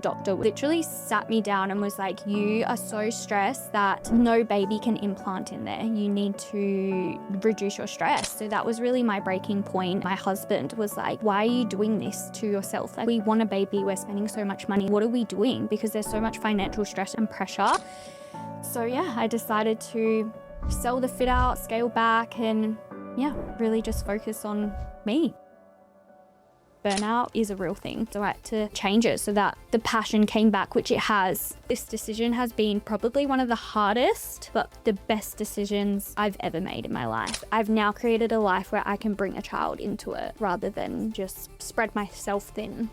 doctor literally sat me down and was like, you are so stressed that no baby can implant in there. You need to reduce your stress. So that was really my breaking point. My husband was like, why are you doing this to yourself? Like, we want a baby, we're spending so much money. What are we doing? Because there's so much financial stress and pressure. So yeah, I decided to sell the fit out, scale back, and yeah, really just focus on me. Burnout is a real thing, so I had to change it so that the passion came back, which it has. This decision has been probably one of the hardest, but the best decisions I've ever made in my life. I've now created a life where I can bring a child into it rather than just spread myself thin.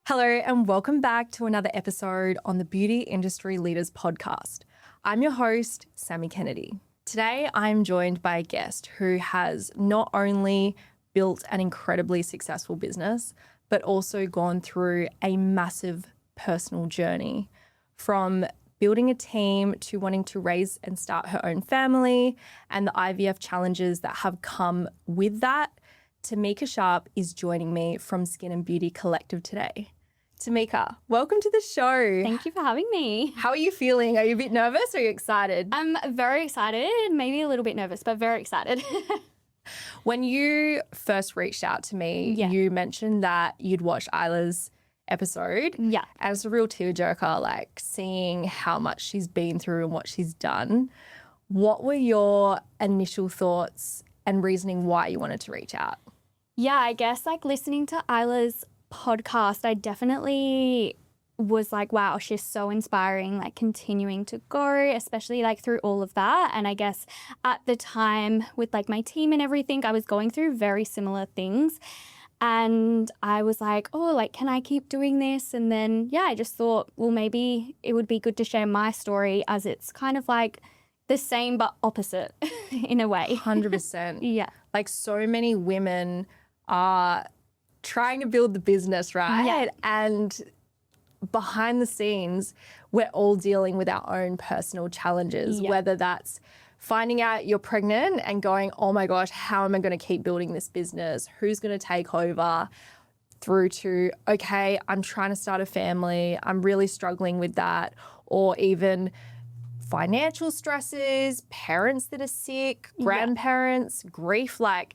Hello and welcome back to another episode on the Beauty Industry Leaders podcast. I'm your host, Sammy Kennedy. Today, I'm joined by a guest who has not only built an incredibly successful business, but also gone through a massive personal journey from building a team to wanting to raise and start her own family and the IVF challenges that have come with that. Tamika Sharp is joining me from Skin and Beauty Collective today. Tamika, welcome to the show. Thank you for having me. How are you feeling? Are you a bit nervous or are you excited? I'm very excited, maybe a little bit nervous, but very excited. When you first reached out to me, you mentioned that you'd watched Isla's episode. Yeah. And it's a real tearjerker, like seeing how much she's been through and what she's done. What were your initial thoughts and reasoning why you wanted to reach out? Yeah, I guess like listening to Isla's podcast, I definitely was like, wow, she's so inspiring, like continuing to go, especially like through all of that. And I guess at the time with like my team and everything, I was going through very similar things. And I was like, oh, like, can I keep doing this? And then, yeah, I just thought, well, maybe it would be good to share my story as it's kind of like the same but opposite in a way. 100%. Yeah. Like so many women are trying to build the business, right? Yeah. And behind the scenes, we're all dealing with our own personal challenges, whether that's finding out you're pregnant and going, oh my gosh, how am I going to keep building this business? Who's going to take over? Through to, okay, I'm trying to start a family. I'm really struggling with that. Or even financial stresses, parents that are sick, grandparents, grief. Like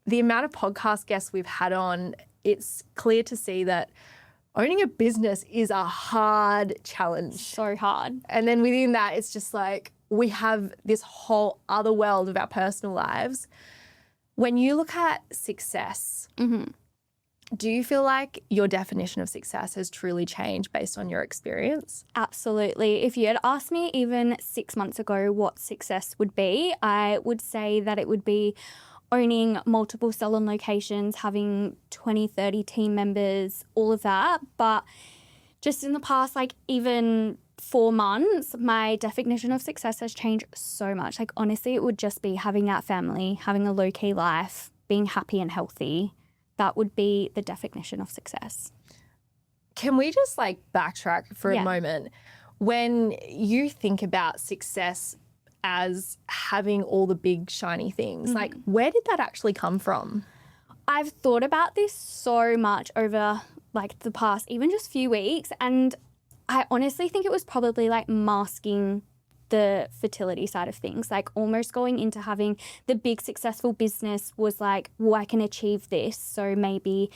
the amount of podcast guests we've had on, it's clear to see that owning a business is a hard challenge. So hard. And then within that, it's just like we have this whole other world of our personal lives. When you look at success, do you feel like your definition of success has truly changed based on your experience? Absolutely. If you had asked me even 6 months ago what success would be, I would say that it would be owning multiple salon locations, having 20, 30 team members, all of that. But just in the past, like even 4 months, my definition of success has changed so much. Like honestly, it would just be having that family, having a low-key life, being happy and healthy. That would be the definition of success. Can we just like backtrack for a moment? When you think about success as having all the big shiny things, like where did that actually come from? I've thought about this so much over like the past even just few weeks, and I honestly think it was probably like masking the fertility side of things, like almost going into having the big successful business was like, well, I can achieve this, so maybe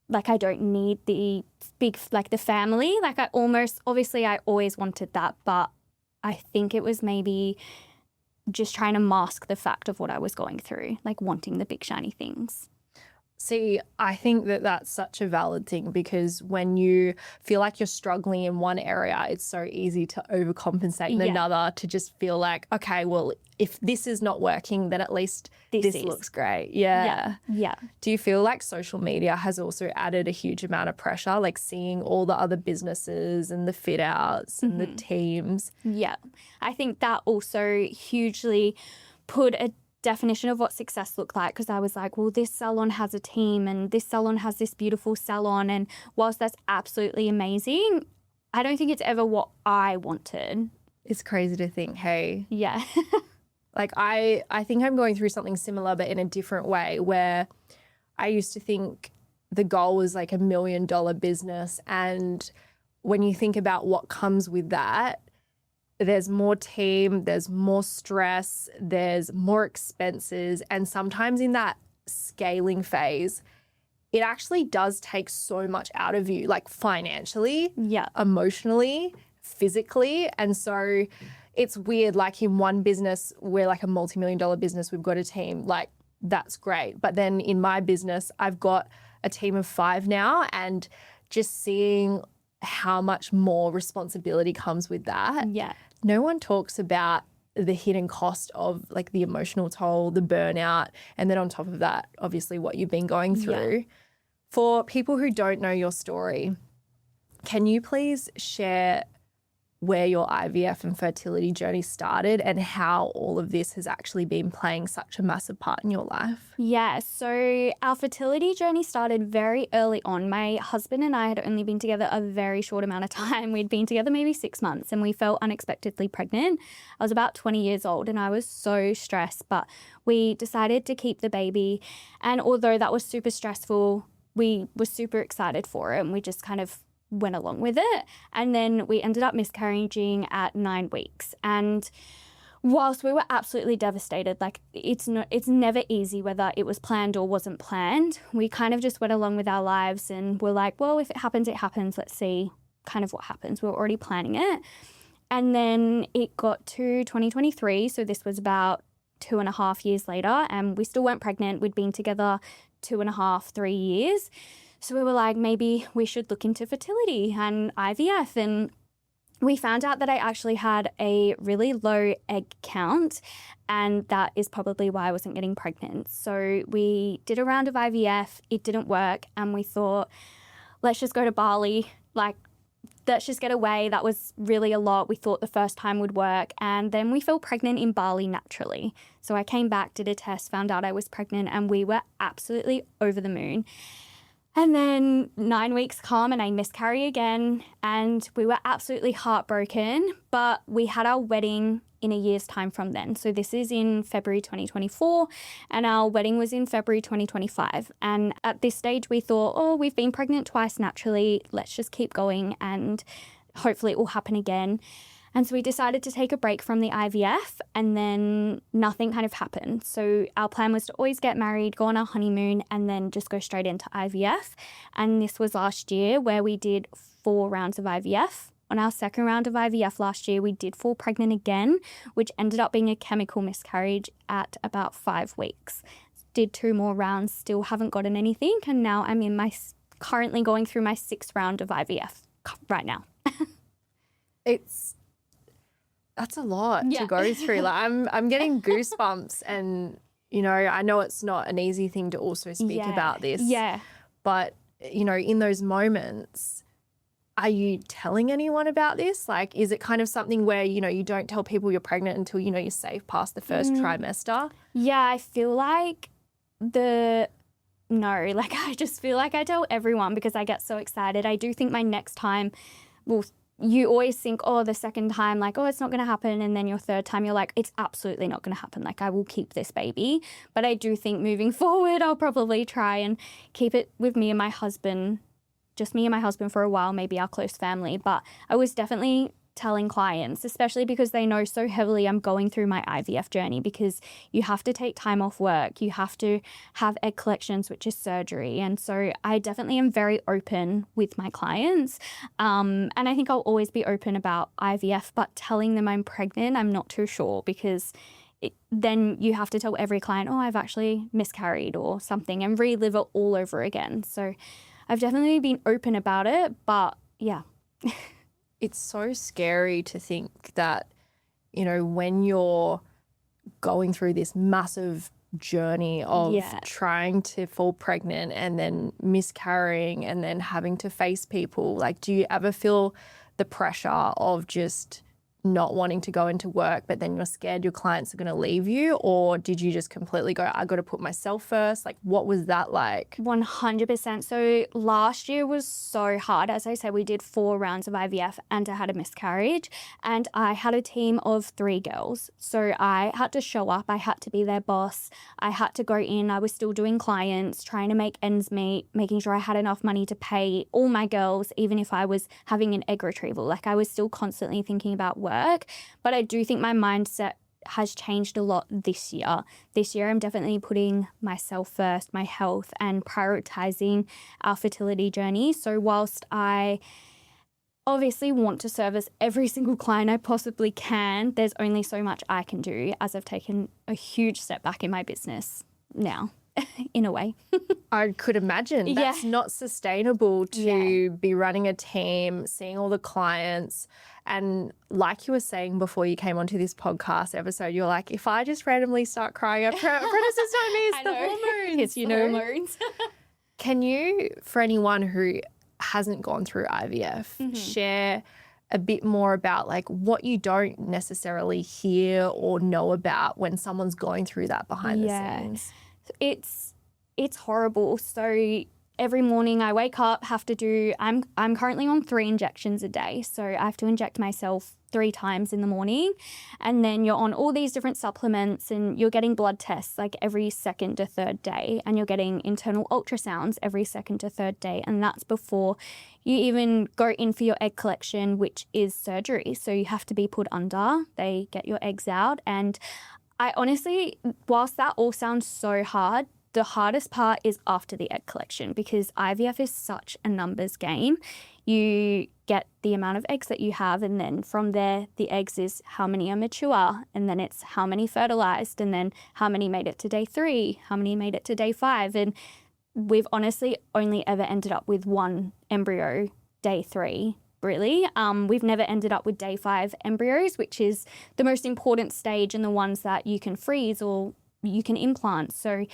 like I don't need the big, like the family. Like I almost, obviously I always wanted that, but I think it was maybe just trying to mask the fact of what I was going through, like wanting the big shiny things. See, I think that that's such a valid thing because when you feel like you're struggling in one area, it's so easy to overcompensate in another, to just feel like, okay, well, if this is not working, then at least this looks great. Yeah. Do you feel like social media has also added a huge amount of pressure, like seeing all the other businesses and the fit outs and the teams? Yeah. I think that also hugely put a definition of what success looked like, because I was like, well, this salon has a team and this salon has this beautiful salon, and whilst that's absolutely amazing, I don't think it's ever what I wanted. It's crazy to think, hey. Yeah. Like I think I'm going through something similar but in a different way, where I used to think the goal was like $1 million business. And when you think about what comes with that, there's more team, there's more stress, there's more expenses. And sometimes in that scaling phase, it actually does take so much out of you, like financially, emotionally, physically. And so it's weird, like in one business, we're like a multi-million-dollar business, we've got a team, like that's great. But then in my business, I've got a team of 5 now, and just seeing how much more responsibility comes with that. Yeah. No one talks about the hidden cost of like the emotional toll, the burnout, and then on top of that, obviously what you've been going through. For people who don't know your story, can you please share where your IVF and fertility journey started and how all of this has actually been playing such a massive part in your life? Yeah, so our fertility journey started very early on. My husband and I had only been together a very short amount of time. We'd been together maybe 6 months, and we felt unexpectedly pregnant. I was about 20 years old and I was so stressed, but we decided to keep the baby. And although that was super stressful, we were super excited for it, and we just kind of went along with it. And then we ended up miscarrying at 9 weeks. And whilst we were absolutely devastated, like it's never easy whether it was planned or wasn't planned. We kind of just went along with our lives and we're like, well, if it happens, it happens. Let's see kind of what happens. We were already planning it. And then it got to 2023. So this was about 2.5 years later, and we still weren't pregnant. We'd been together 2.5, 3 years. So we were like, maybe we should look into fertility and IVF. And we found out that I actually had a really low egg count, and that is probably why I wasn't getting pregnant. So we did a round of IVF. It didn't work. And we thought, let's just go to Bali. Like, let's just get away. That was really a lot. We thought the first time would work. And then we fell pregnant in Bali naturally. So I came back, did a test, found out I was pregnant, and we were absolutely over the moon. And then 9 weeks come and I miscarry again, and we were absolutely heartbroken, but we had our wedding in a year's time from then. So this is in February 2024, and our wedding was in February 2025. And at this stage we thought, oh, we've been pregnant twice naturally, let's just keep going and hopefully it will happen again. And so we decided to take a break from the IVF, and then nothing kind of happened. So our plan was to always get married, go on our honeymoon, and then just go straight into IVF. And this was last year where we did 4 rounds of IVF. On our second round of IVF last year, we did fall pregnant again, which ended up being a chemical miscarriage at about 5 weeks. Did 2 more rounds, still haven't gotten anything. And now I'm currently going through my 6th round of IVF right now. That's a lot to go through. Like I'm getting goosebumps, and you know, I know it's not an easy thing to also speak about this. Yeah. But you know, in those moments, are you telling anyone about this? Like, is it kind of something where, you know, you don't tell people you're pregnant until, you know, you're safe past the first trimester? Yeah, I feel like I just feel like I tell everyone because I get so excited. I do think my next time you always think, oh, the second time, like, oh, it's not going to happen. And then your third time, you're like, it's absolutely not going to happen. Like, I will keep this baby. But I do think moving forward, I'll probably try and keep it with me and my husband, just me and my husband for a while, maybe our close family. But I was definitely telling clients, especially because they know so heavily I'm going through my IVF journey, because you have to take time off work. You have to have egg collections, which is surgery. And so I definitely am very open with my clients. And I think I'll always be open about IVF, but telling them I'm pregnant, I'm not too sure, because then you have to tell every client, oh, I've actually miscarried or something, and relive it all over again. So I've definitely been open about it, but yeah. It's so scary to think that, you know, when you're going through this massive journey of trying to fall pregnant and then miscarrying and then having to face people, like, do you ever feel the pressure of just not wanting to go into work, but then you're scared your clients are going to leave you? Or did you just completely go, I got to put myself first? Like, what was that like? 100%. So last year was so hard. As I said, we did 4 rounds of IVF and I had a miscarriage, and I had a team of 3 girls. So I had to show up. I had to be their boss. I had to go in. I was still doing clients, trying to make ends meet, making sure I had enough money to pay all my girls, even if I was having an egg retrieval. Like, I was still constantly thinking about work. But I do think my mindset has changed a lot this year. This year, I'm definitely putting myself first, my health, and prioritizing our fertility journey. So whilst I obviously want to service every single client I possibly can, there's only so much I can do, as I've taken a huge step back in my business now. In a way. I could imagine. That's not sustainable to be running a team, seeing all the clients. And like you were saying before you came onto this podcast episode, you're like, if I just randomly start crying, apprentices don't miss the hormones. It's the hormones. Can you, for anyone who hasn't gone through IVF, share a bit more about like what you don't necessarily hear or know about when someone's going through that behind the scenes? It's horrible. So every morning I wake up, have to do, I'm currently on 3 injections a day. So I have to inject myself 3 times in the morning. And then you're on all these different supplements and you're getting blood tests like every 2nd to 3rd day. And you're getting internal ultrasounds every 2nd to 3rd day. And that's before you even go in for your egg collection, which is surgery. So you have to be put under. They get your eggs out. And I honestly, whilst that all sounds so hard, the hardest part is after the egg collection, because IVF is such a numbers game. You get the amount of eggs that you have, and then from there, the eggs is how many are mature, and then it's how many fertilized, and then how many made it to day 3, how many made it to day 5. And we've honestly only ever ended up with 1 embryo day 3. Really. We've never ended up with day 5 embryos, which is the most important stage and the ones that you can freeze or you can implant. So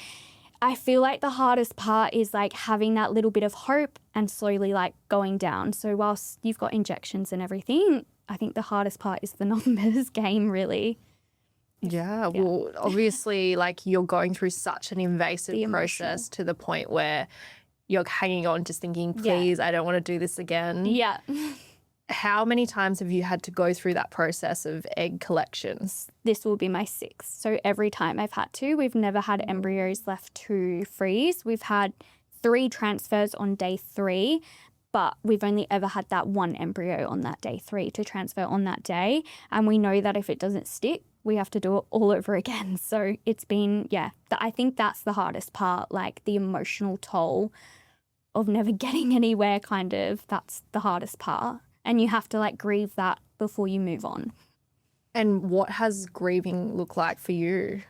I feel like the hardest part is like having that little bit of hope and slowly like going down. So whilst you've got injections and everything, I think the hardest part is the numbers game, really. Yeah, well, obviously, like you're going through such an invasive process to the point where you're hanging on, just thinking, please, I don't want to do this again. Yeah. How many times have you had to go through that process of egg collections? This will be my 6th. So every time I've had to, we've never had embryos left to freeze. We've had 3 transfers on day 3, but we've only ever had that 1 embryo on that day 3 to transfer on that day. And we know that if it doesn't stick, we have to do it all over again. So it's been, I think that's the hardest part, like the emotional toll of never getting anywhere, kind of. That's the hardest part. And you have to like grieve that before you move on. And what has grieving looked like for you?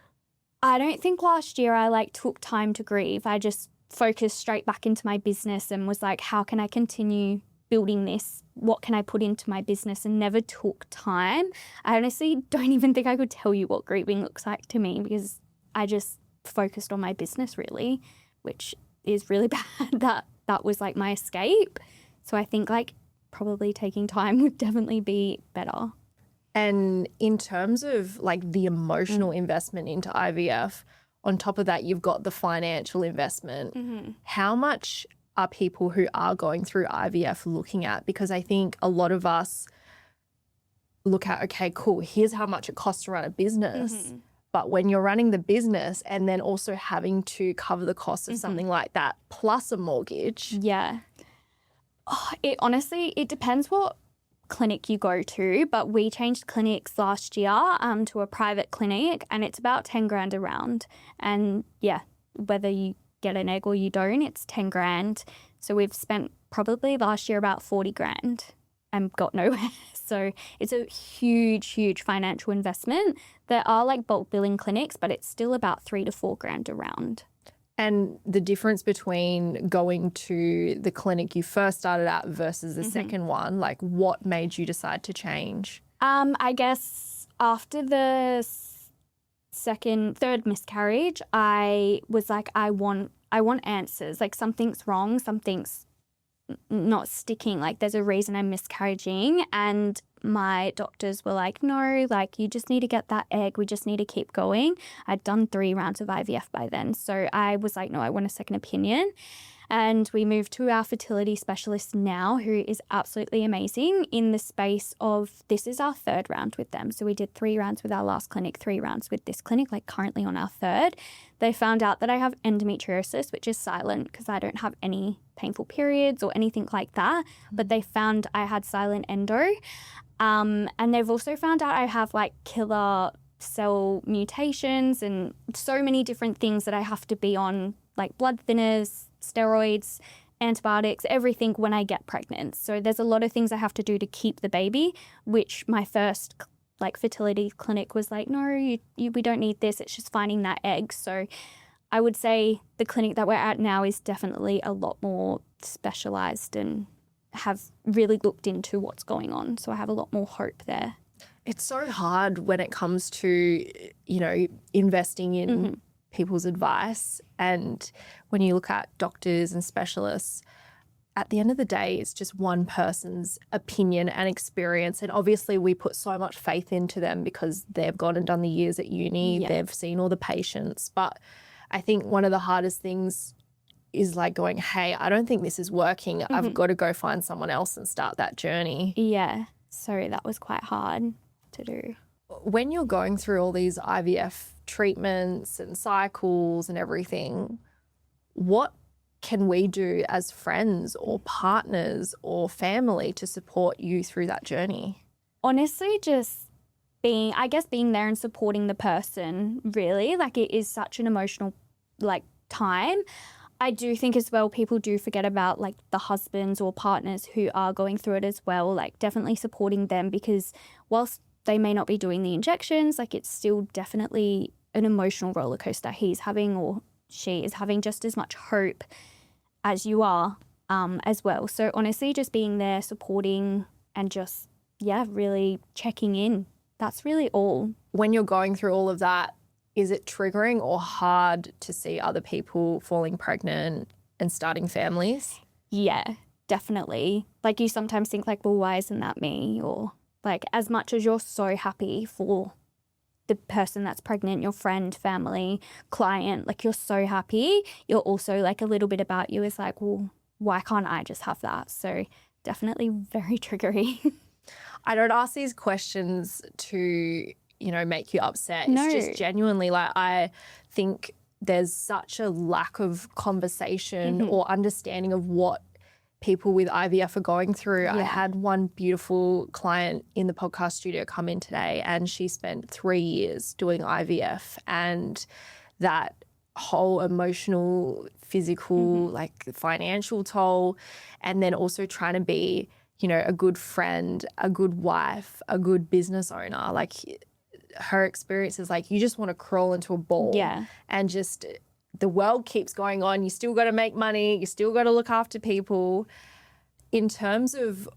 I don't think last year I like took time to grieve. I just focused straight back into my business and was like, how can I continue building this? What can I put into my business? And never took time. I honestly don't even think I could tell you what grieving looks like to me, because I just focused on my business really, which is really bad. That was like my escape. So I think like probably taking time would definitely be better. And in terms of like the emotional investment into IVF, on top of that, you've got the financial investment. How much are people who are going through IVF looking at? Because I think a lot of us look at, okay, cool, here's how much it costs to run a business. But when you're running the business and then also having to cover the cost of something like that plus a mortgage. Yeah. It honestly, it depends what clinic you go to, but we changed clinics last year to a private clinic, and it's about 10 grand a round. And whether you get an egg or you don't, it's 10 grand. So we've spent probably last year about 40 grand and got nowhere. So it's a huge, huge financial investment. There are like bulk billing clinics, but it's still about 3 to 4 grand a round. And the difference between going to the clinic you first started at versus the second one, like what made you decide to change? I guess after the third miscarriage, I was like, I want answers. Like something's wrong, something's not sticking. Like, there's a reason I'm miscarriaging. And my doctors were like, no, like, you just need to get that egg. We just need to keep going. I'd done 3 rounds of IVF by then. So I was like, no, I want a second opinion. And we moved to our fertility specialist now, who is absolutely amazing in the space of, this is our 3rd round with them. So we did 3 rounds with our last clinic, 3 rounds with this clinic, like currently on our 3rd. They found out that I have endometriosis, which is silent because I don't have any painful periods or anything like that. But they found I had silent endo. And they've also found out I have like killer cell mutations and so many different things that I have to be on, like blood thinners, steroids, antibiotics, everything when I get pregnant. So there's a lot of things I have to do to keep the baby, which my first like fertility clinic was like, no, we don't need this. It's just finding that egg. So I would say the clinic that we're at now is definitely a lot more specialized and have really looked into what's going on. So I have a lot more hope there. It's so hard when it comes to, investing in people's advice. And when you look at doctors and specialists, at the end of the day, it's just one person's opinion and experience. And obviously we put so much faith into them because they've gone and done the years at uni. Yeah. They've seen all the patients. But I think one of the hardest things is like going, hey, I don't think this is working. I've got to go find someone else and start that journey. Yeah. So that was quite hard to do. When you're going through all these IVF treatments and cycles and everything, what can we do as friends or partners or family to support you through that journey? Honestly, just being there and supporting the person, really. Like, it is such an emotional time. I do think as well people do forget about like the husbands or partners who are going through it as well, like definitely supporting them, because whilst they may not be doing the injections, like it's still definitely an emotional roller coaster he's having or she is having, just as much hope as you are as well. So honestly, just being there, supporting and just, really checking in. That's really all. When you're going through all of that, is it triggering or hard to see other people falling pregnant and starting families? Yeah, definitely. Like, you sometimes think like, well, why isn't that me? Or like, as much as you're so happy for the person that's pregnant, your friend, family, client, like you're so happy, you're also like a little bit about you is like, well, why can't I just have that? So definitely very triggery. I don't ask these questions to make you upset. No. It's just genuinely like, I think there's such a lack of conversation or understanding of what people with IVF are going through. Yeah. I had one beautiful client in the podcast studio come in today, and she spent 3 years doing IVF, and that whole emotional, physical, like financial toll, and then also trying to be, a good friend, a good wife, a good business owner. Like, her experience is like, you just want to crawl into a ball. Yeah. And just the world keeps going on. You still got to make money. You still got to look after people. In terms of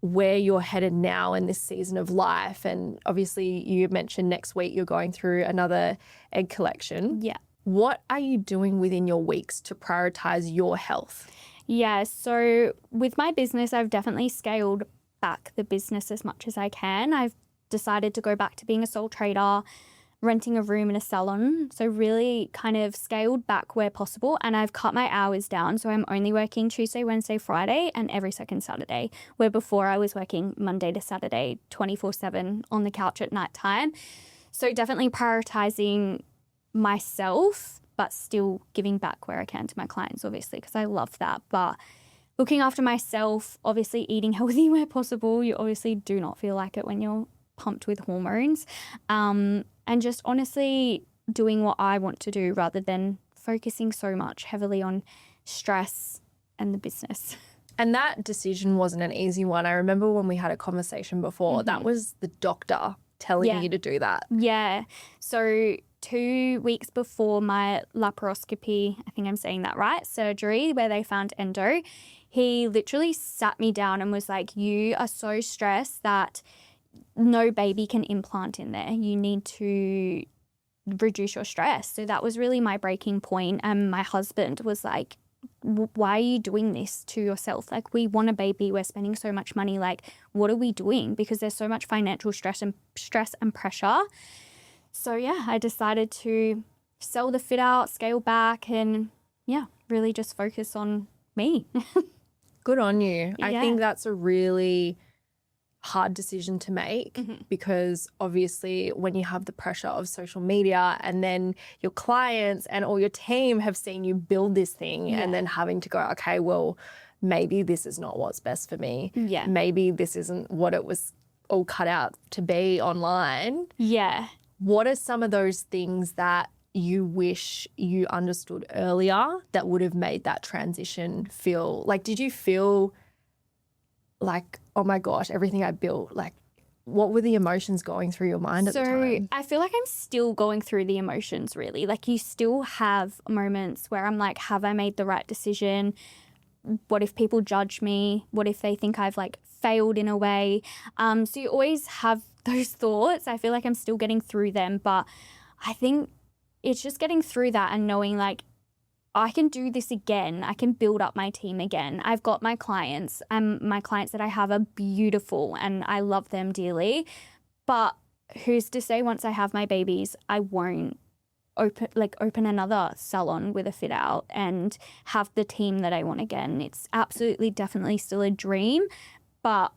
where you're headed now in this season of life, and obviously you mentioned next week you're going through another egg collection. Yeah. What are you doing within your weeks to prioritize your health? Yeah, so with my business, I've definitely scaled back the business as much as I can. I've decided to go back to being a sole trader, renting a room in a salon. So really kind of scaled back where possible, and I've cut my hours down. So I'm only working Tuesday, Wednesday, Friday and every second Saturday, where before I was working Monday to Saturday, 24/7 on the couch at night time. So definitely prioritizing myself, but still giving back where I can to my clients, obviously, because I love that. But looking after myself, obviously eating healthy where possible. You obviously do not feel like it when you're pumped with hormones. And just honestly doing what I want to do rather than focusing so much heavily on stress and the business. And that decision wasn't an easy one. I remember when we had a conversation before, that was the doctor telling you to do that. Yeah. So 2 weeks before my laparoscopy, I think I'm saying that right, surgery where they found endo, he literally sat me down and was like, you are so stressed that no baby can implant in there. You need to reduce your stress. So that was really my breaking point. And my husband was like, why are you doing this to yourself? Like, we want a baby, we're spending so much money. Like, what are we doing? Because there's so much financial stress and pressure. So yeah, I decided to sell the fit out, scale back, and yeah, really just focus on me. Good on you. Yeah. I think that's a really hard decision to make because obviously when you have the pressure of social media and then your clients and all your team have seen you build this thing and then having to go, okay, well, maybe this is not what's best for me. Yeah. Maybe this isn't what it was all cut out to be online. Yeah. What are some of those things that you wish you understood earlier that would have made that transition feel like, did you feel like, oh my gosh, everything I built, like, what were the emotions going through your mind at the time? I feel like I'm still going through the emotions, really. Like, you still have moments where I'm like, have I made the right decision? What if people judge me? What if they think I've like failed in a way? So you always have those thoughts. I feel like I'm still getting through them, but I think it's just getting through that and knowing like, I can do this again. I can build up my team again. I've got my clients, and my clients that I have are beautiful and I love them dearly. But who's to say once I have my babies, I won't open another salon with a fit out and have the team that I want again. It's absolutely definitely still a dream, but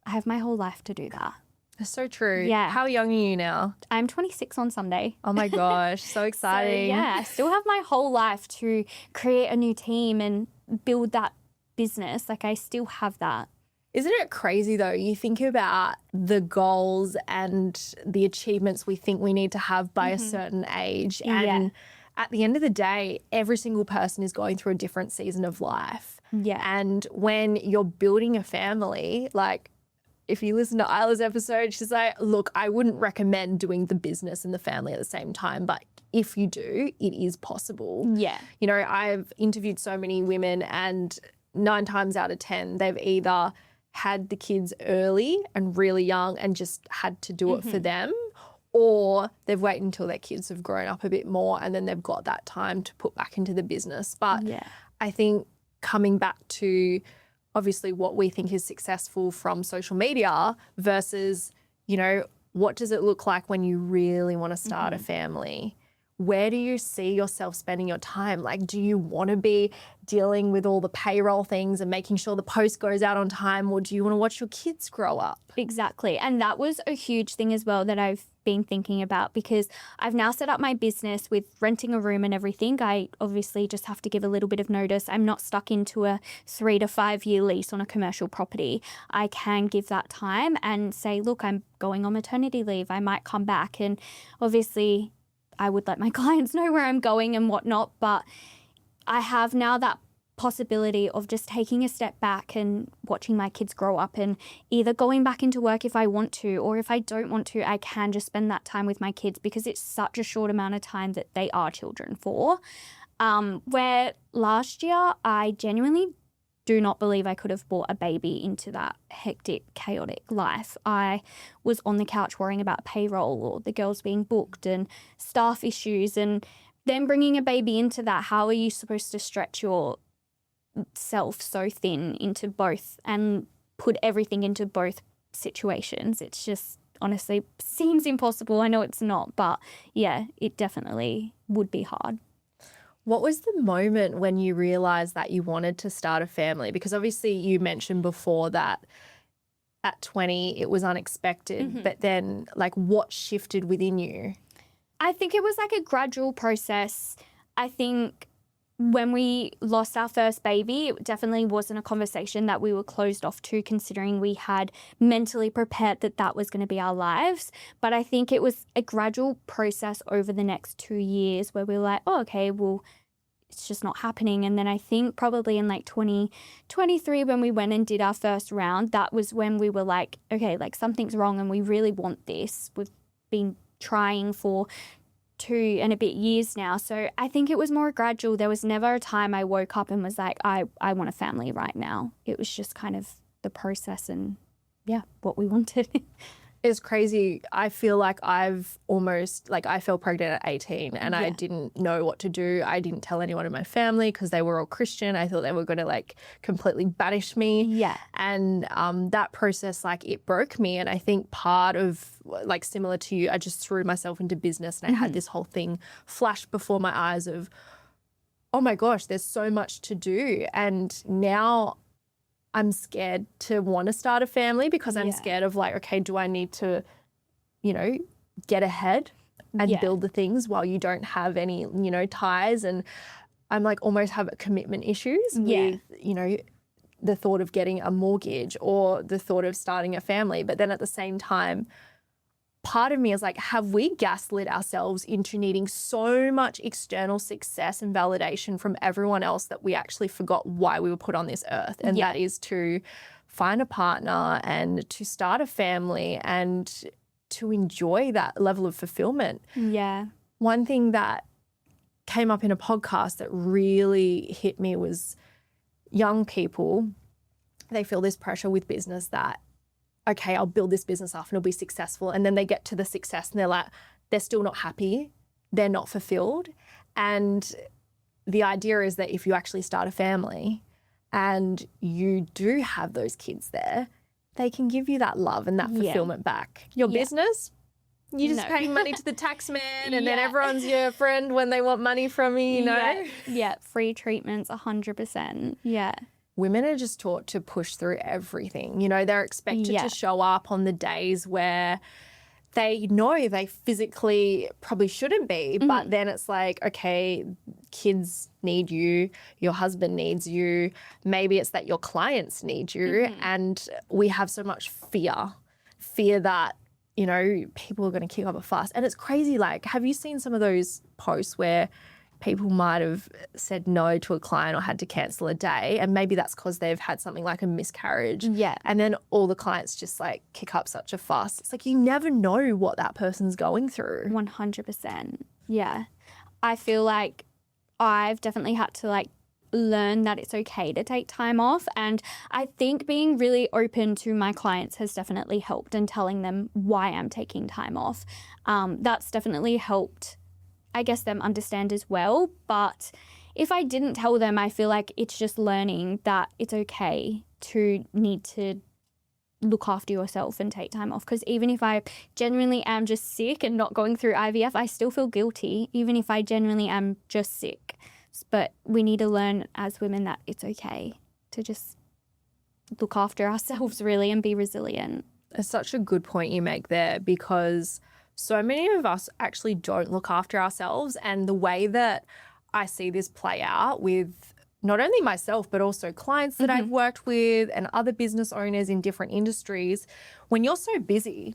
I have my whole life to do that. That's so true. Yeah. How young are you now? I'm 26 on Sunday. Oh my gosh, so exciting. So, yeah, I still have my whole life to create a new team and build that business. Like, I still have that. Isn't it crazy though? You think about the goals and the achievements we think we need to have by a certain age. And at the end of the day, every single person is going through a different season of life. Yeah. And when you're building a family, like, if you listen to Isla's episode, she's like, look, I wouldn't recommend doing the business and the family at the same time, but if you do, it is possible. Yeah. You know, I've interviewed so many women and 9 times out of 10, they've either had the kids early and really young and just had to do it for them, or they've waited until their kids have grown up a bit more and then they've got that time to put back into the business. But I think coming back to obviously what we think is successful from social media versus, you know, what does it look like when you really want to start a family? Where do you see yourself spending your time? Like, do you want to be dealing with all the payroll things and making sure the post goes out on time, or do you want to watch your kids grow up? Exactly. And that was a huge thing as well that I've been thinking about, because I've now set up my business with renting a room and everything. I obviously just have to give a little bit of notice. I'm not stuck into a 3 to 5 year lease on a commercial property. I can give that time and say, look, I'm going on maternity leave. I might come back. And obviously I would let my clients know where I'm going and whatnot, but I have now that possibility of just taking a step back and watching my kids grow up and either going back into work if I want to, or if I don't want to, I can just spend that time with my kids, because it's such a short amount of time that they are children for. Where last year I genuinely do not believe I could have brought a baby into that hectic, chaotic life. I was on the couch worrying about payroll or the girls being booked and staff issues, and then bringing a baby into that. How are you supposed to stretch yourself so thin into both and put everything into both situations? It's just honestly seems impossible. I know it's not, but yeah, it definitely would be hard. What was the moment when you realised that you wanted to start a family? Because obviously you mentioned before that at 20 it was unexpected, but then like what shifted within you? I think it was like a gradual process. I think when we lost our first baby, it definitely wasn't a conversation that we were closed off to, considering we had mentally prepared that that was going to be our lives. But I think it was a gradual process over the next 2 years where we were like, oh, okay, well, it's just not happening. And then I think probably in like 2023, when we went and did our first round, that was when we were like, okay, like something's wrong and we really want this. We've been trying for 2 and a bit years now. So I think it was more gradual. There was never a time I woke up and was like, I want a family right now. It was just kind of the process and yeah, what we wanted. It's crazy. I feel like I fell pregnant at 18 and I didn't know what to do. I didn't tell anyone in my family because they were all Christian. I thought they were going to like completely banish me. Yeah. And that process, like it broke me. And I think part of like similar to you, I just threw myself into business and I had this whole thing flash before my eyes of, oh my gosh, there's so much to do. And now I'm scared to want to start a family because I'm scared of like, okay, do I need to, get ahead and build the things while you don't have any, ties? And I'm like almost have commitment issues with, the thought of getting a mortgage or the thought of starting a family. But then at the same time, part of me is like, have we gaslit ourselves into needing so much external success and validation from everyone else that we actually forgot why we were put on this earth? And that is to find a partner and to start a family and to enjoy that level of fulfillment. Yeah. One thing that came up in a podcast that really hit me was young people, they feel this pressure with business that, okay, I'll build this business up and it'll be successful. And then they get to the success and they're like, they're still not happy. They're not fulfilled. And the idea is that if you actually start a family and you do have those kids there, they can give you that love and that fulfillment back. Your business, you're just paying money to the tax man and then everyone's your friend when they want money from you, you know? Yeah, free treatments, 100%. Yeah. Women are just taught to push through everything. They're expected to show up on the days where they know they physically probably shouldn't be, but then it's like, okay, kids need you, your husband needs you, maybe it's that your clients need you, and we have so much fear that, people are going to kick up a fuss. And it's crazy, like, have you seen some of those posts where people might have said no to a client or had to cancel a day, and maybe that's because they've had something like a miscarriage. Yeah. And then all the clients just like kick up such a fuss. It's like you never know what that person's going through. 100%. Yeah. I feel like I've definitely had to like learn that it's okay to take time off. And I think being really open to my clients has definitely helped, and telling them why I'm taking time off. That's definitely helped, I guess, them understand as well. But if I didn't tell them, I feel like it's just learning that it's okay to need to look after yourself and take time off. Because even if I genuinely am just sick and not going through IVF, I still feel guilty, even if I genuinely am just sick. But we need to learn as women that it's okay to just look after ourselves really and be resilient. It's such a good point you make there, because so many of us actually don't look after ourselves. And the way that I see this play out with not only myself, but also clients that I've worked with and other business owners in different industries, when you're so busy,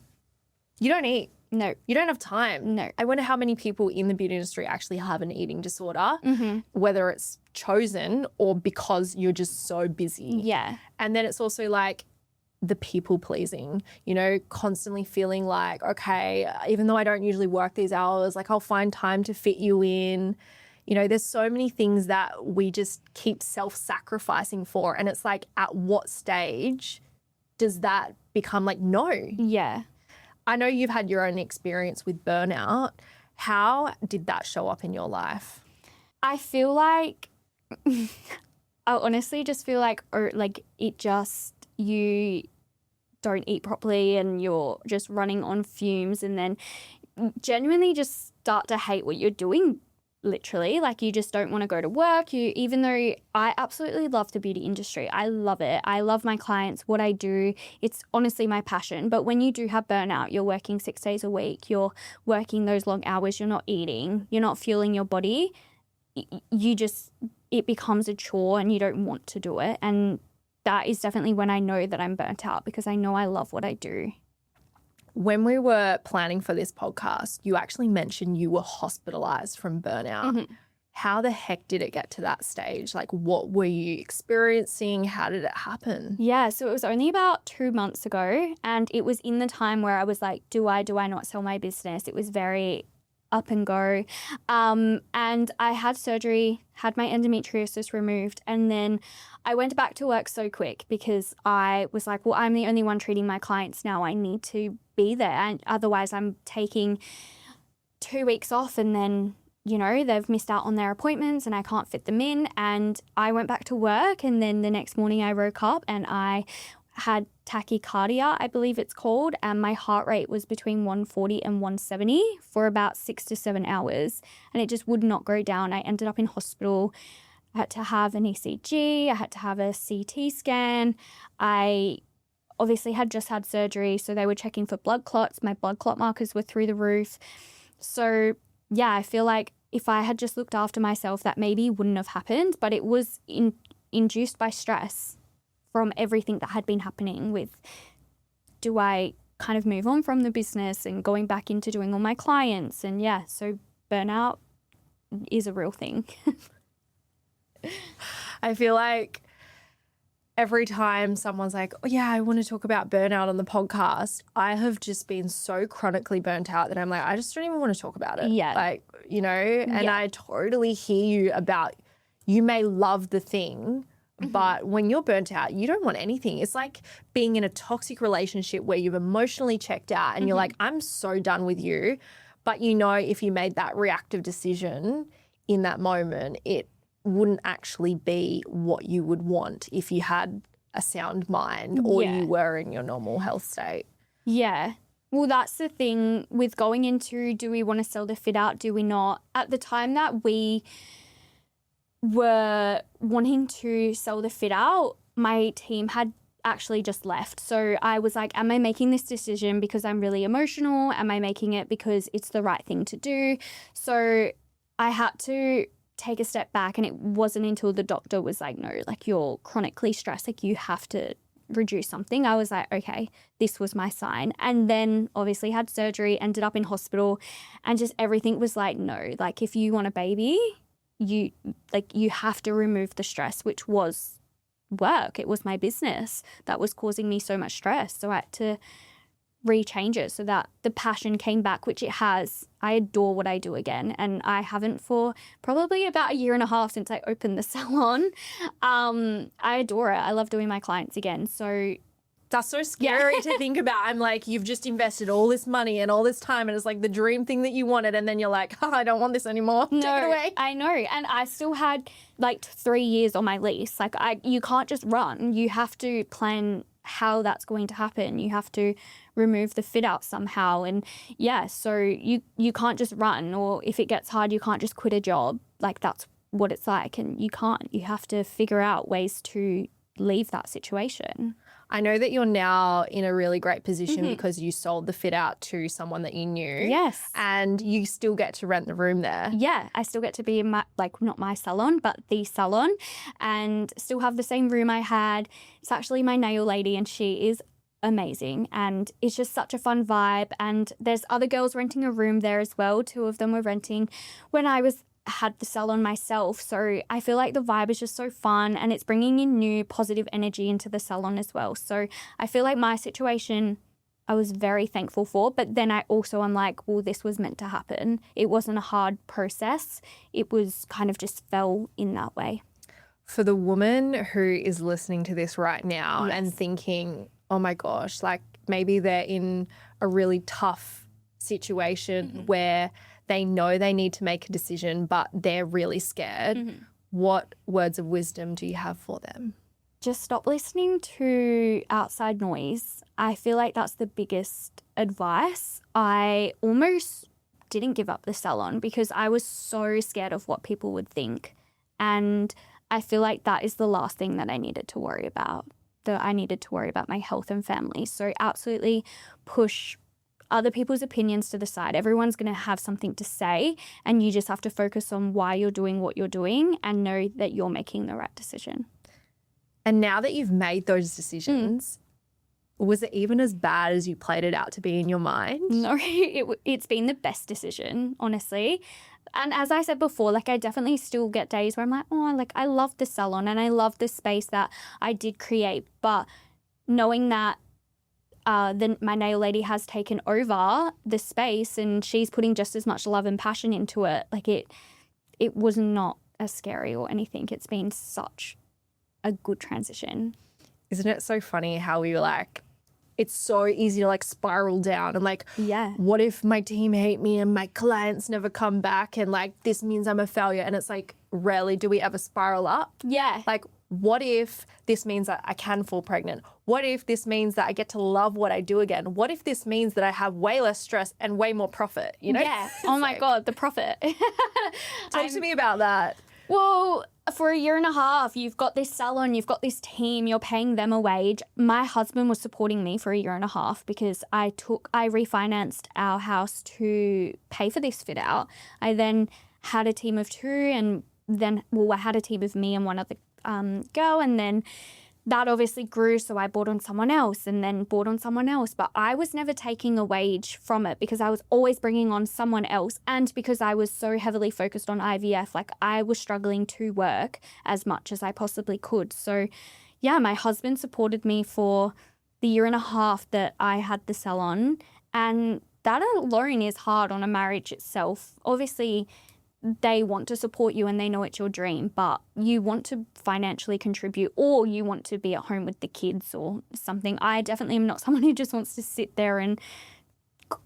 you don't eat. No. You don't have time. No. I wonder how many people in the beauty industry actually have an eating disorder, whether it's chosen or because you're just so busy. Yeah. And then it's also like the people pleasing, constantly feeling like, okay, even though I don't usually work these hours, like I'll find time to fit you in. There's so many things that we just keep self-sacrificing for. And it's like, at what stage does that become like, no? Yeah. I know you've had your own experience with burnout. How did that show up in your life? I feel like, I honestly just feel like, you don't eat properly and you're just running on fumes, and then genuinely just start to hate what you're doing. Literally, like you just don't want to go to work. Even though I absolutely love the beauty industry, I love it. I love my clients, what I do. It's honestly my passion. But when you do have burnout, you're working 6 days a week, you're working those long hours, you're not eating, you're not fueling your body. It becomes a chore and you don't want to do it. And that is definitely when I know that I'm burnt out, because I know I love what I do. When we were planning for this podcast, you actually mentioned you were hospitalized from burnout. How the heck did it get to that stage? Like, what were you experiencing? How did it happen? Yeah, so it was only about 2 months ago, and it was in the time where I was like, do I not sell my business? It was very up and go. And I had surgery, had my endometriosis removed, and then I went back to work so quick because I was like, well, I'm the only one treating my clients now. I need to be there. And otherwise I'm taking 2 weeks off and then, they've missed out on their appointments and I can't fit them in. And I went back to work, and then the next morning I woke up and I had tachycardia, I believe it's called, and my heart rate was between 140 and 170 for about 6 to 7 hours, and it just would not go down. I ended up in hospital. I had to have an ECG, I had to have a CT scan. I obviously had just had surgery, so they were checking for blood clots. My blood clot markers were through the roof. So yeah, I feel like if I had just looked after myself, that maybe wouldn't have happened, but it was induced by stress from everything that had been happening with, do I kind of move on from the business and going back into doing all my clients? And yeah, so burnout is a real thing. I feel like every time someone's like, oh yeah, I want to talk about burnout on the podcast, I have just been so chronically burnt out that I'm like, I just don't even want to talk about it. Yeah. Like, and I totally hear you about, you may love the thing, but when you're burnt out, you don't want anything. It's like being in a toxic relationship where you've emotionally checked out and you're like, I'm so done with you. But if you made that reactive decision in that moment, it wouldn't actually be what you would want if you had a sound mind or you were in your normal health state. Yeah. Well, that's the thing with going into, do we want to sell the fit out? Do we not? At the time that we were wanting to sell the fit out, my team had actually just left. So I was like, am I making this decision because I'm really emotional? Am I making it because it's the right thing to do? So I had to take a step back, and it wasn't until the doctor was like, no, like you're chronically stressed, like you have to reduce something. I was like, okay, this was my sign. And then obviously had surgery, ended up in hospital, and just everything was like, no, like if you want a baby, you have to remove the stress, which was work. It was my business that was causing me so much stress. So I had to rechange it so that the passion came back, which it has. I adore what I do again, and I haven't for probably about 1.5 years since I opened the salon. I adore it. I love doing my clients again. So that's so scary to think about. I'm like, you've just invested all this money and all this time, and it's like the dream thing that you wanted, and then you're like, I don't want this anymore. No, take it away. I know. And I still had like 3 years on my lease. Like you can't just run. You have to plan how that's going to happen. You have to remove the fit out somehow. And so you can't just run, or if it gets hard, you can't just quit a job. Like that's what it's like. And you can't. You have to figure out ways to leave that situation. I know that you're now in a really great position because you sold the fit out to someone that you knew. Yes. And you still get to rent the room there. Yeah, I still get to be in my, like, not my salon, but the salon, and still have the same room I had. It's actually my nail lady, and she is amazing, and it's just such a fun vibe. And there's other girls renting a room there as well. 2 of them were renting when I had the salon myself. So I feel like the vibe is just so fun, and it's bringing in new positive energy into the salon as well. So I feel like my situation I was very thankful for, but then I also am like, well, this was meant to happen. It wasn't a hard process. It was kind of just fell in that way. For the woman who is listening to this right now and thinking, oh my gosh, like maybe they're in a really tough situation where they know they need to make a decision, but they're really scared. What words of wisdom do you have for them? Just stop listening to outside noise. I feel like that's the biggest advice. I almost didn't give up the salon because I was so scared of what people would think. And I feel like that is the last thing that I needed to worry about. I needed to worry about my health and family. So absolutely push other people's opinions to the side. Everyone's going to have something to say, and you just have to focus on why you're doing what you're doing and know that you're making the right decision. And now that you've made those decisions, was it even as bad as you played it out to be in your mind? No, it's been the best decision, honestly. And as I said before, like I definitely still get days where I'm like, oh, like I love the salon and I love the space that I did create. But knowing that my nail lady has taken over the space and she's putting just as much love and passion into it, like it was not as scary or anything. It's been such a good transition. Isn't it so funny how we were like, it's so easy to like spiral down and like, what if my team hate me and my clients never come back and like this means I'm a failure? And it's like, rarely do we ever spiral up. Yeah. Like, what if this means that I can fall pregnant? What if this means that I get to love what I do again? What if this means that I have way less stress and way more profit, you know? Yeah. Oh my God, the profit. Talk to me about that. Well, for 1.5 years, you've got this salon, you've got this team, you're paying them a wage. My husband was supporting me for 1.5 years because I refinanced our house to pay for this fit out. I then had a team of 2 and then, I had a team of me and one other girl, and then that obviously grew, so I bought on someone else and then bought on someone else. But I was never taking a wage from it because I was always bringing on someone else, and because I was so heavily focused on IVF, like I was struggling to work as much as I possibly could. So yeah, my husband supported me for the 1.5 years that I had the salon, and that alone is hard on a marriage itself. Obviously, they want to support you and they know it's your dream, but you want to financially contribute, or you want to be at home with the kids or something. I definitely am not someone who just wants to sit there and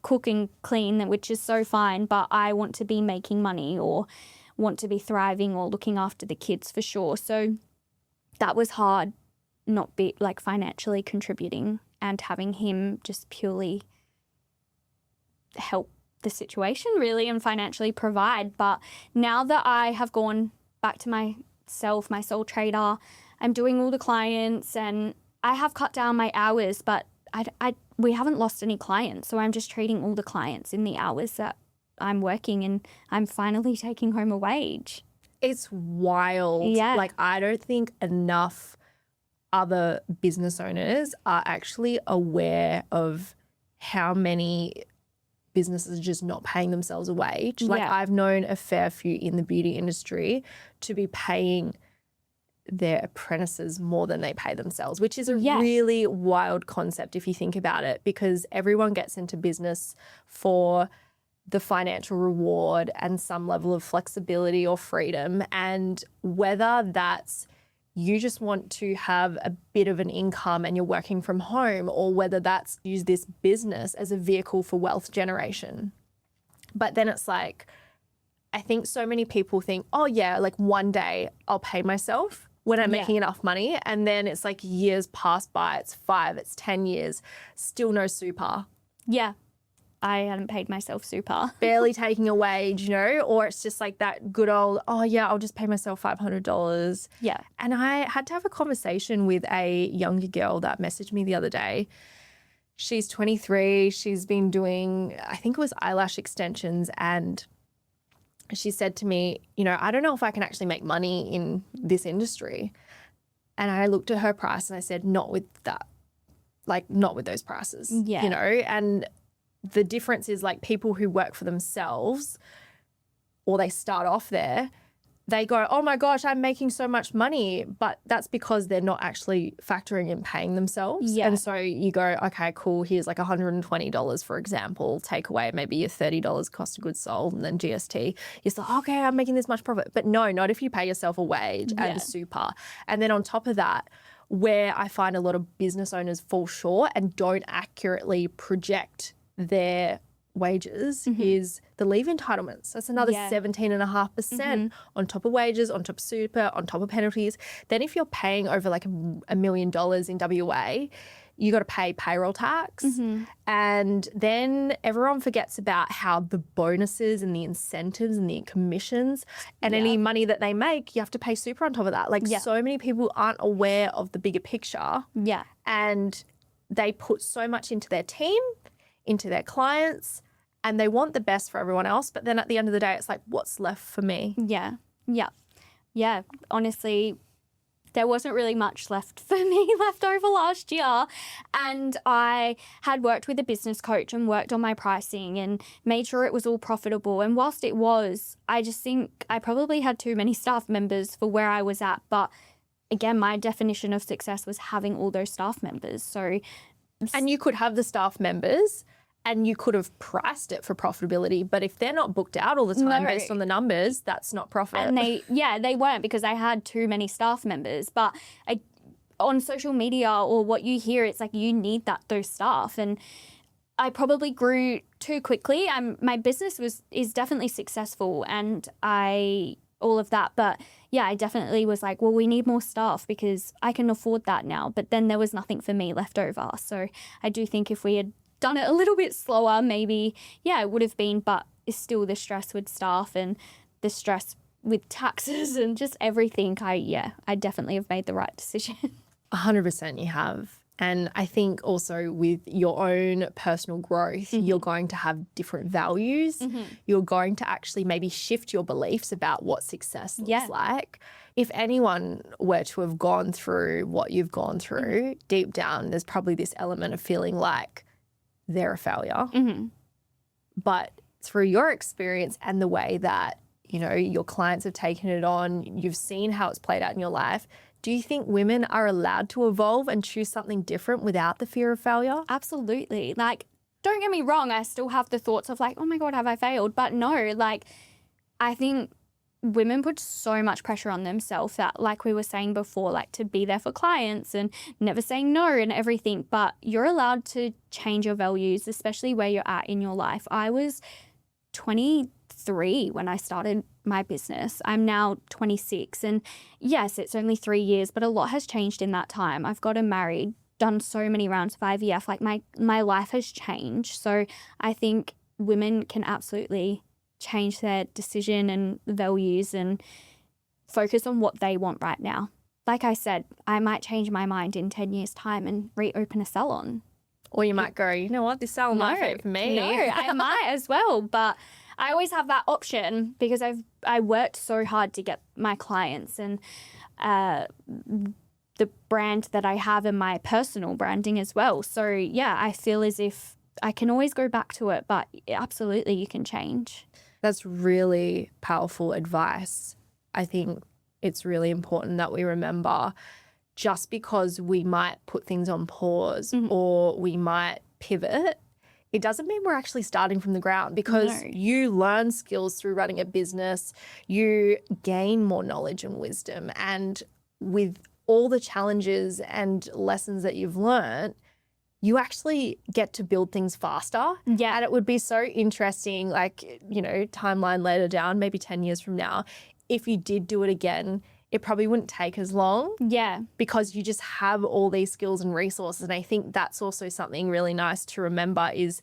cook and clean, which is so fine, but I want to be making money or want to be thriving or looking after the kids for sure. So that was hard, not be like financially contributing and having him just purely help the situation really and financially provide. But now that I have gone back to myself, my sole trader, I'm doing all the clients and I have cut down my hours, but we haven't lost any clients. So I'm just treating all the clients in the hours that I'm working, and I'm finally taking home a wage. It's wild. Yeah. Like, I don't think enough other business owners are actually aware of how many businesses are just not paying themselves a wage. Like, I've known a fair few in the beauty industry to be paying their apprentices more than they pay themselves, which is a really wild concept if you think about it, because everyone gets into business for the financial reward and some level of flexibility or freedom. And whether that's you just want to have a bit of an income and you're working from home, or whether that's use this business as a vehicle for wealth generation. But then it's like, I think so many people think, oh yeah, like one day I'll pay myself when I'm making enough money. And then it's like years pass by, it's 5, it's 10 years, still no super. Yeah. I hadn't paid myself super. Barely taking a wage, you know, or it's just like that good old, oh yeah, I'll just pay myself $500. Yeah. And I had to have a conversation with a younger girl that messaged me the other day. She's 23. She's been doing, I think it was eyelash extensions. And she said to me, you know, I don't know if I can actually make money in this industry. And I looked at her price and I said, not with that, like not with those prices, you know, and the difference is like people who work for themselves or they start off there, they go, oh my gosh, I'm making so much money. But that's because they're not actually factoring in paying themselves. Yeah. And so you go, okay, cool, here's like $120, for example, take away maybe your $30 cost of goods sold and then GST. You're like, okay, I'm making this much profit. But no, not if you pay yourself a wage and super. And then on top of that, where I find a lot of business owners fall short and don't accurately project their wages is the leave entitlements. That's another 17.5% on top of wages, on top of super, on top of penalties. Then if you're paying over like $1 million in WA, you got to pay payroll tax. And then everyone forgets about how the bonuses and the incentives and the commissions and any money that they make, you have to pay super on top of that. Like so many people aren't aware of the bigger picture. Yeah. And they put so much into their team, into their clients, and they want the best for everyone else. But then at the end of the day, it's like, what's left for me? Yeah. Honestly, there wasn't really much left for me left over last year. And I had worked with a business coach and worked on my pricing and made sure it was all profitable. And whilst it was, I just think I probably had too many staff members for where I was at. But again, my definition of success was having all those staff members. So, and you could have the staff members and you could have priced it for profitability, but if they're not booked out all the time based on the numbers, that's not profit. And they weren't, because I had too many staff members. But on social media or what you hear, it's like you need those staff. And I probably grew too quickly. My business is definitely successful and all of that. But yeah, I definitely was like, well, we need more staff because I can afford that now. But then there was nothing for me left over. So I do think if we had done it a little bit slower, maybe, yeah, it would have been, but it's still the stress with staff and the stress with taxes and just everything. I definitely have made the right decision. 100% you have. And I think also with your own personal growth, you're going to have different values. You're going to actually maybe shift your beliefs about what success looks like. If anyone were to have gone through what you've gone through, deep down, there's probably this element of feeling like they're a failure. But through your experience and the way that, you know, your clients have taken it on, you've seen how it's played out in your life, do you think women are allowed to evolve and choose something different without the fear of failure? Absolutely. Like, don't get me wrong, I still have the thoughts of like, oh my God, have I failed? But no, like, I think women put so much pressure on themselves that, like we were saying before, like to be there for clients and never saying no and everything. But you're allowed to change your values, especially where you're at in your life. I was 23 when I started my business. I'm now 26. And yes, it's only 3 years, but a lot has changed in that time. I've gotten married, done so many rounds of IVF. Like my life has changed. So I think women can absolutely change their decision and values and focus on what they want right now. Like I said, I might change my mind in 10 years' time and reopen a salon. Or you might go, you know what, this salon might fit for me. No, I might as well. But I always have that option because I worked so hard to get my clients and the brand that I have and my personal branding as well. So yeah, I feel as if I can always go back to it, but absolutely you can change. That's really powerful advice. I think it's really important that we remember just because we might put things on pause or we might pivot, it doesn't mean we're actually starting from the ground because you learn skills through running a business, you gain more knowledge and wisdom. And with all the challenges and lessons that you've learned, you actually get to build things faster. Yeah. And it would be so interesting, like, you know, timeline later down, maybe 10 years from now, if you did do it again, it probably wouldn't take as long. Yeah. Because you just have all these skills and resources. And I think that's also something really nice to remember is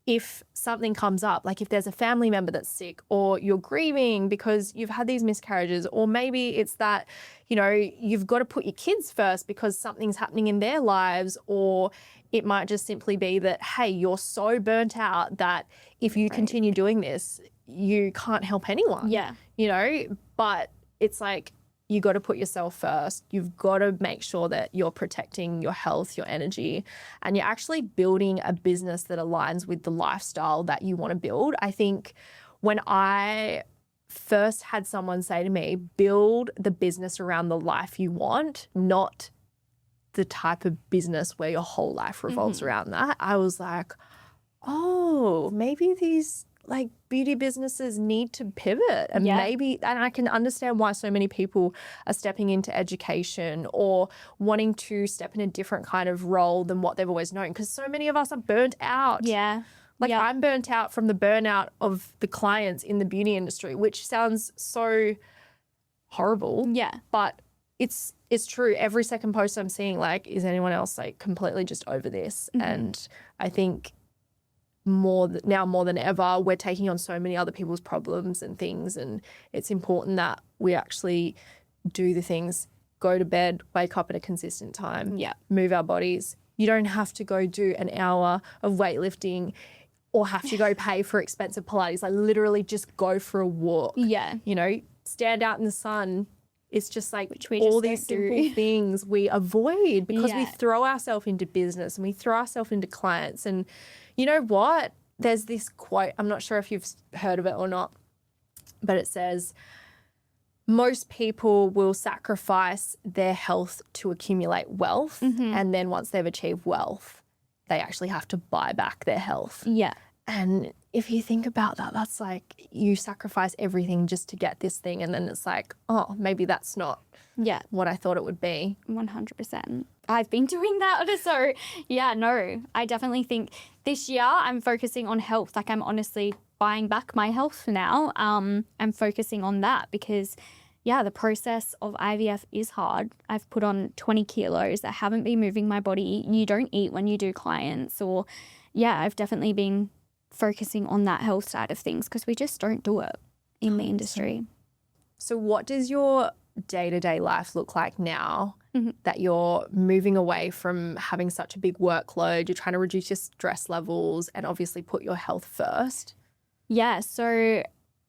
if something comes up, like if there's a family member that's sick or you're grieving because you've had these miscarriages, or maybe it's that, you know, you've got to put your kids first because something's happening in their lives, or it might just simply be that, hey, you're so burnt out that if you continue doing this, you can't help anyone. Yeah. You know, but it's like, you got to put yourself first. You've got to make sure that you're protecting your health, your energy, and you're actually building a business that aligns with the lifestyle that you want to build. I think when I first had someone say to me, build the business around the life you want, not the type of business where your whole life revolves around that, I was like, oh, maybe these like beauty businesses need to pivot and maybe, and I can understand why so many people are stepping into education or wanting to step in a different kind of role than what they've always known, because so many of us are burnt out. Yeah. Like I'm burnt out from the burnout of the clients in the beauty industry, which sounds so horrible. Yeah. But it's true. Every second post I'm seeing, like, is anyone else like completely just over this? And I think more than ever, we're taking on so many other people's problems and things, and it's important that we actually do the things, go to bed, wake up at a consistent time, move our bodies. You don't have to go do an hour of weightlifting or have to go pay for expensive Pilates. Like literally just go for a walk. Yeah. You know, stand out in the sun. It's just like Which we all just these don't simple do. things we avoid because we throw ourselves into business and we throw ourselves into clients. And you know what? There's this quote, I'm not sure if you've heard of it or not, but it says, most people will sacrifice their health to accumulate wealth. And then once they've achieved wealth, they actually have to buy back their health. Yeah. And if you think about that, that's like you sacrifice everything just to get this thing. And then it's like, oh, maybe that's not what I thought it would be. 100%. I've been doing that. So yeah, no, I definitely think this year I'm focusing on health. Like I'm honestly buying back my health now. I'm focusing on that because the process of IVF is hard. I've put on 20 kilos. I haven't been moving my body. You don't eat when you do clients or I've definitely been focusing on that health side of things because we just don't do it in the industry. So what does your day-to-day life look like now that you're moving away from having such a big workload? You're trying to reduce your stress levels and obviously put your health first. Yeah, so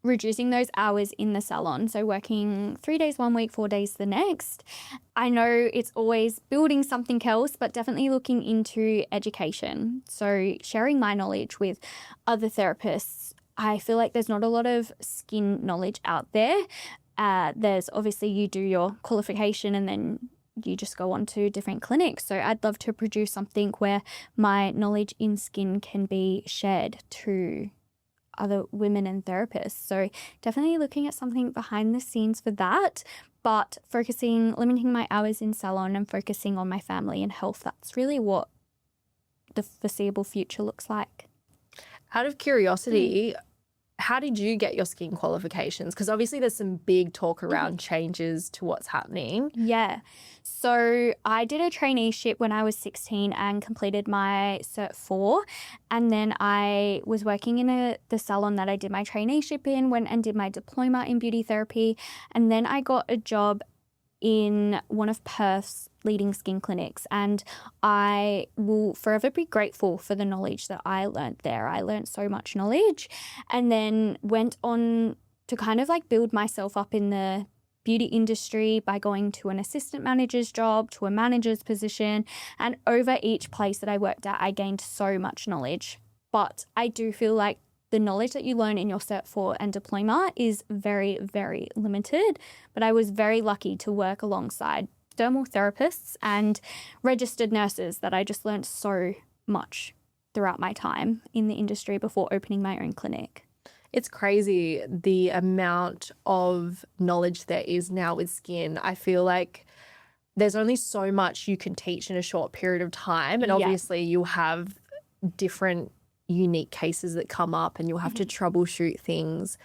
reducing those hours in the salon. So working 3 days 1 week, 4 days the next. I know it's always building something else, but definitely looking into education. So sharing my knowledge with other therapists. I feel like there's not a lot of skin knowledge out there. There's obviously you do your qualification and then you just go on to different clinics. So I'd love to produce something where my knowledge in skin can be shared to other women and therapists. So definitely looking at something behind the scenes for that, but limiting my hours in salon and focusing on my family and health. That's really what the foreseeable future looks like. Out of curiosity, how did you get your skin qualifications? Because obviously there's some big talk around changes to what's happening. Yeah. So I did a traineeship when I was 16 and completed my Cert 4. And then I was working in the salon that I did my traineeship in, went and did my diploma in beauty therapy. And then I got a job in one of Perth's leading skin clinics. And I will forever be grateful for the knowledge that I learned there. I learned so much knowledge and then went on to kind of like build myself up in the beauty industry by going to an assistant manager's job, to a manager's position. And over each place that I worked at, I gained so much knowledge. But I do feel like the knowledge that you learn in your Cert 4 and diploma is very, very limited. But I was very lucky to work alongside dermal therapists and registered nurses that I just learned so much throughout my time in the industry before opening my own clinic. It's crazy the amount of knowledge there is now with skin. I feel like there's only so much you can teach in a short period of time. And obviously you'll have different unique cases that come up and you'll have to troubleshoot things.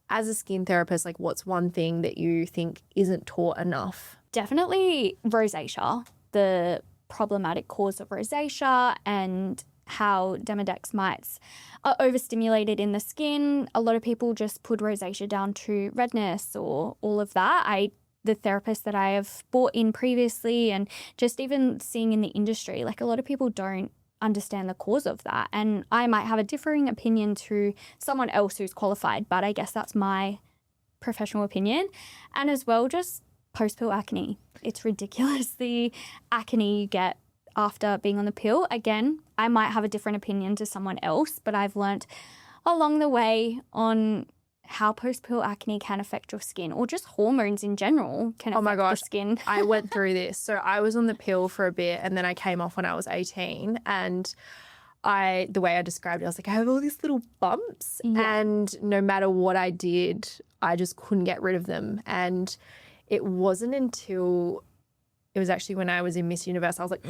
As a skin therapist, like what's one thing that you think isn't taught enough? Definitely rosacea, the problematic cause of rosacea and how Demodex mites are overstimulated in the skin. A lot of people just put rosacea down to redness or all of that. The therapist that I have brought in previously and just even seeing in the industry, like a lot of people don't understand the cause of that. And I might have a differing opinion to someone else who's qualified, but I guess that's my professional opinion. And as well, just post-pill acne. It's ridiculous, the acne you get after being on the pill. Again, I might have a different opinion to someone else, but I've learnt along the way on how post-pill acne can affect your skin or just hormones in general can affect the skin. I went through this. So I was on the pill for a bit and then I came off when I was 18 and the way I described it, I was like, I have all these little bumps and no matter what I did, I just couldn't get rid of them. And it wasn't until it was actually when I was in Miss Universe, I was like,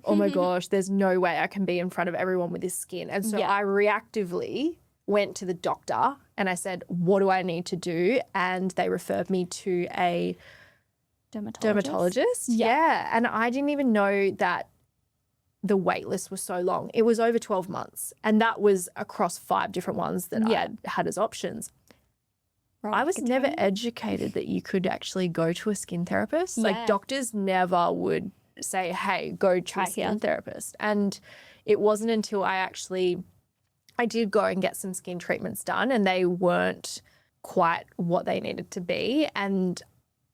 oh my gosh, there's no way I can be in front of everyone with this skin. And so I reactively went to the doctor and I said, what do I need to do? And they referred me to a dermatologist. Yeah. And I didn't even know that the wait list was so long. It was over 12 months. And that was across 5 different ones that I had as options. Right, I was never educated that you could actually go to a skin therapist. Like doctors never would say, hey, go to a skin therapist. And it wasn't until I did go and get some skin treatments done and they weren't quite what they needed to be. And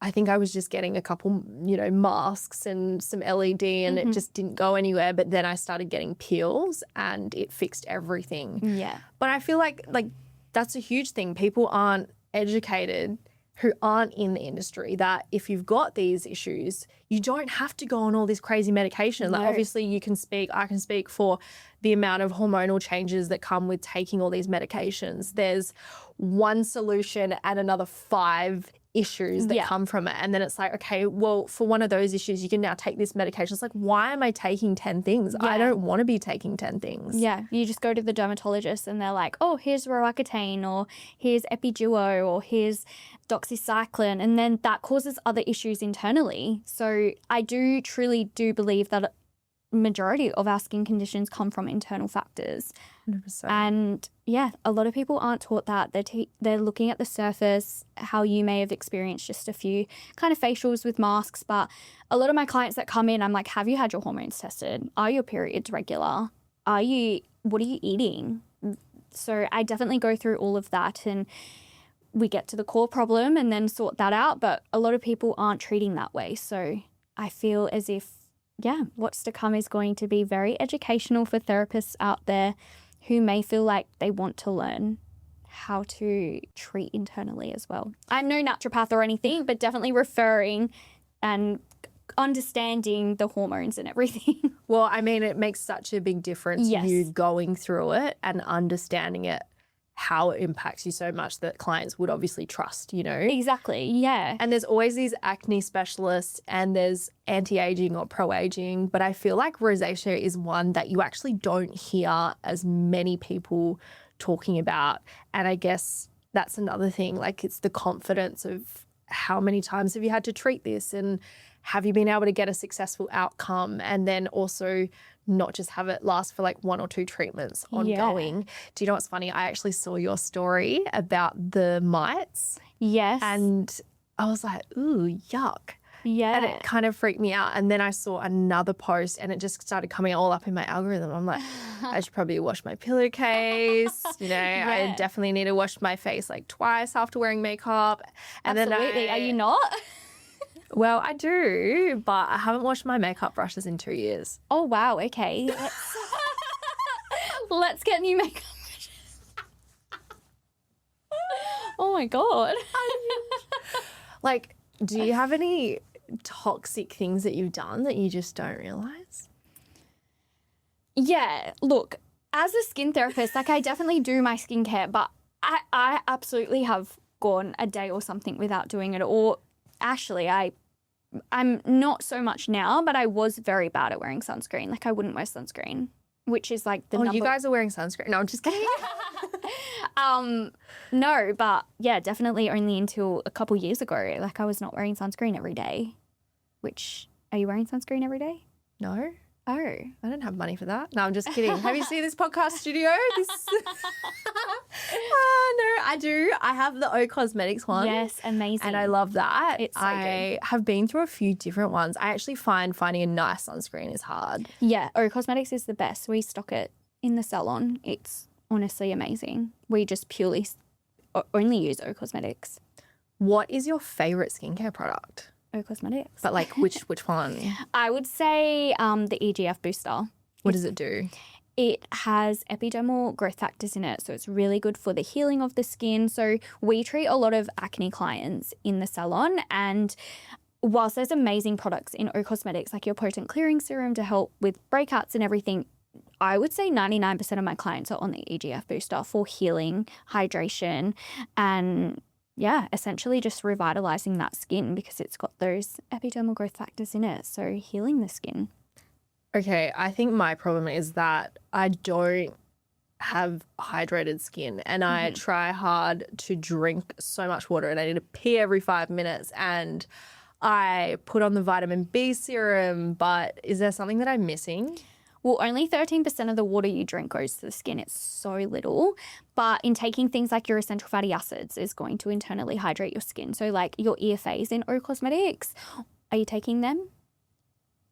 I think I was just getting a couple, masks and some LED and it just didn't go anywhere. But then I started getting peels and it fixed everything. Yeah. But I feel like that's a huge thing. People aren't educated who aren't in the industry that if you've got these issues, you don't have to go on all this crazy medication. Like obviously I can speak for the amount of hormonal changes that come with taking all these medications. There's one solution and another 5 issues that come from it. And then it's like, okay, well, for one of those issues, you can now take this medication. It's like, why am I taking 10 things? I don't want to be taking 10 things. Yeah, you just go to the dermatologist and they're like, oh, here's Roaccutane, or here's Epiduo, or here's doxycycline. And then that causes other issues internally. So I truly do believe that majority of our skin conditions come from internal factors. 100%. And yeah, a lot of people aren't taught that. They're looking at the surface, how you may have experienced just a few kind of facials with masks. But a lot of my clients that come in, I'm like, have you had your hormones tested? Are your periods regular? What are you eating? So I definitely go through all of that, and we get to the core problem and then sort that out. But a lot of people aren't treating that way. So I feel as if, what's to come is going to be very educational for therapists out there who may feel like they want to learn how to treat internally as well. I'm no naturopath or anything, but definitely referring and understanding the hormones and everything. Well, I mean, it makes such a big difference you going through it and understanding it, how it impacts you so much that clients would obviously trust, you know? Exactly, yeah. And there's always these acne specialists and there's anti-aging or pro-aging, but I feel like rosacea is one that you actually don't hear as many people talking about. And I guess that's another thing, like it's the confidence of how many times have you had to treat this and have you been able to get a successful outcome, and then also not just have it last for like 1 or 2 treatments ongoing. Do you know what's funny? I actually saw your story about the mites. Yes. And I was like, ooh, yuck. Yeah. And it kind of freaked me out. And then I saw another post and it just started coming all up in my algorithm. I'm like, I should probably wash my pillowcase. You know, I definitely need to wash my face like twice after wearing makeup. And Absolutely. Then Are you not? Well, I do, but I haven't washed my makeup brushes in 2 years. Oh, wow. Okay. Let's get new makeup brushes. Oh, my God. Like, do you have any toxic things that you've done that you just don't realize? Yeah. Look, as a skin therapist, like I definitely do my skincare, but I absolutely have gone a day or something without doing it. Or actually, I'm not so much now, but I was very bad at wearing sunscreen. Like I wouldn't wear sunscreen, which is like the number. You guys are wearing sunscreen. No, I'm just kidding. No, but yeah, definitely only until a couple years ago. Like I was not wearing sunscreen every day. Which, are you wearing sunscreen every day? No. Oh. I don't have money for that. No, I'm just kidding. Have you seen this podcast studio? No, I do. I have the O Cosmetics one. Yes, amazing. And I love that. It's so I have been through a few different ones. I actually find finding a nice sunscreen is hard. Yeah, O Cosmetics is the best. We stock it in the salon. It's honestly amazing. We just purely only use O Cosmetics. What is your favourite skincare product? O Cosmetics. But like which one? I would say the EGF booster. What does it do? It has epidermal growth factors in it, so it's really good for the healing of the skin. So we treat a lot of acne clients in the salon, and whilst there's amazing products in O Cosmetics, like your potent clearing serum to help with breakouts and everything, I would say 99% of my clients are on the EGF booster for healing, hydration, and essentially just revitalizing that skin because it's got those epidermal growth factors in it. So healing the skin. Okay, I think my problem is that I don't have hydrated skin and I try hard to drink so much water and I need to pee every 5 minutes and I put on the vitamin B serum, but is there something that I'm missing? Well, only 13% of the water you drink goes to the skin. It's so little. But in taking things like your essential fatty acids is going to internally hydrate your skin. So like your EFAs in O Cosmetics, are you taking them?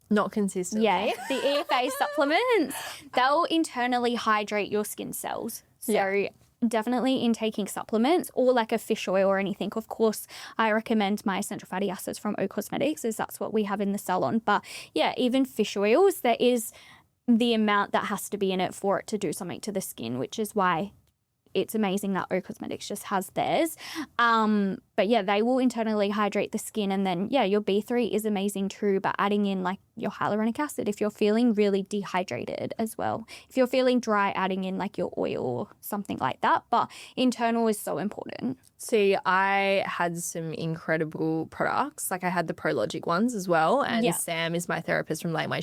Not consistently. Yeah, the EFA supplements, they'll internally hydrate your skin cells. So definitely in taking supplements or like a fish oil or anything. Of course, I recommend my essential fatty acids from O Cosmetics as that's what we have in the salon. But yeah, even fish oils, there is the amount that has to be in it for it to do something to the skin, which is why it's amazing that O Cosmetics just has theirs. But yeah, they will internally hydrate the skin. And then, yeah, your B3 is amazing too, but adding in like your hyaluronic acid if you're feeling really dehydrated as well. If you're feeling dry, adding in like your oil or something like that. But internal is so important. See, I had some incredible products. Like I had the ProLogic ones as well. And Sam is my therapist from Laneway.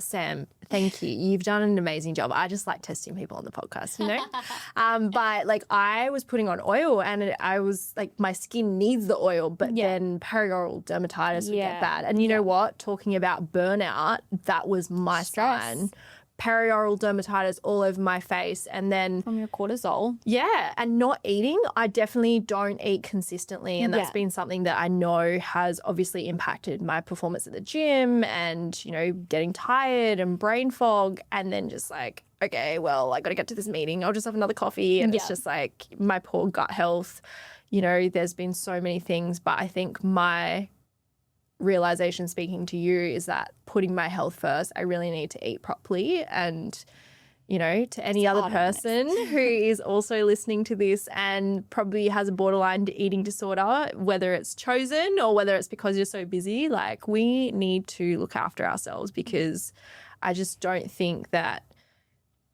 Sam, thank you. You've done an amazing job. I just like testing people on the podcast, you know? But like I was putting on oil and I was like, my skin needs the oil, but then perioral dermatitis would get bad. And you know what? Talking about burnout, that was my sign. Perioral dermatitis all over my face, and then from your cortisol. Yeah, and not eating. I definitely don't eat consistently, and that's been something that I know has obviously impacted my performance at the gym and, you know, getting tired and brain fog, and then just like, okay, well, I got to get to this meeting. I'll just have another coffee, and it's just like my poor gut health. You know, there's been so many things, but I think my realization speaking to you is that putting my health first, I really need to eat properly. And, you know, to any other person who is also listening to this and probably has a borderline eating disorder, whether it's chosen or whether it's because you're so busy, like we need to look after ourselves, because I just don't think that,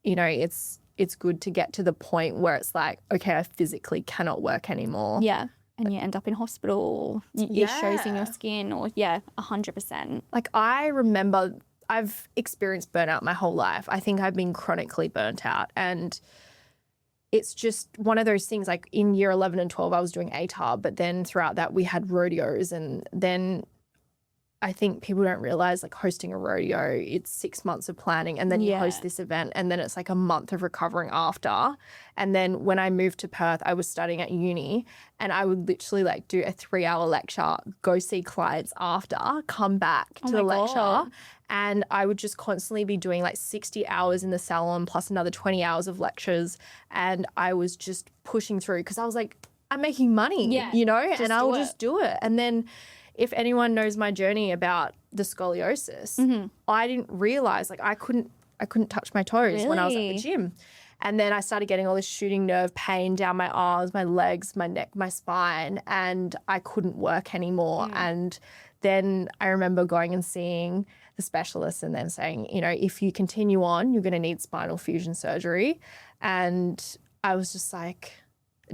you know, it's good to get to the point where it's like, okay, I physically cannot work anymore. Yeah. And you end up in hospital, it shows in your skin, or 100%. Like I remember I've experienced burnout my whole life. I think I've been chronically burnt out, and it's just one of those things. Like in year 11 and 12, I was doing ATAR, but then throughout that we had rodeos, and then I think people don't realize like hosting a rodeo, it's 6 months of planning, and then you host this event, and then it's like a month of recovering after. And then when I moved to Perth, I was studying at uni, and I would literally like do a 3-hour lecture, go see clients after, come back to the lecture. And I would just constantly be doing like 60 hours in the salon plus another 20 hours of lectures. And I was just pushing through because I was like, I'm making money, you know, and I will just do it. And then if anyone knows my journey about the scoliosis, I didn't realize like I couldn't touch my toes when I was at the gym. And then I started getting all this shooting nerve pain down my arms, my legs, my neck, my spine, and I couldn't work anymore. And then I remember going and seeing the specialist and then saying, you know, if you continue on, you're going to need spinal fusion surgery. And I was just like,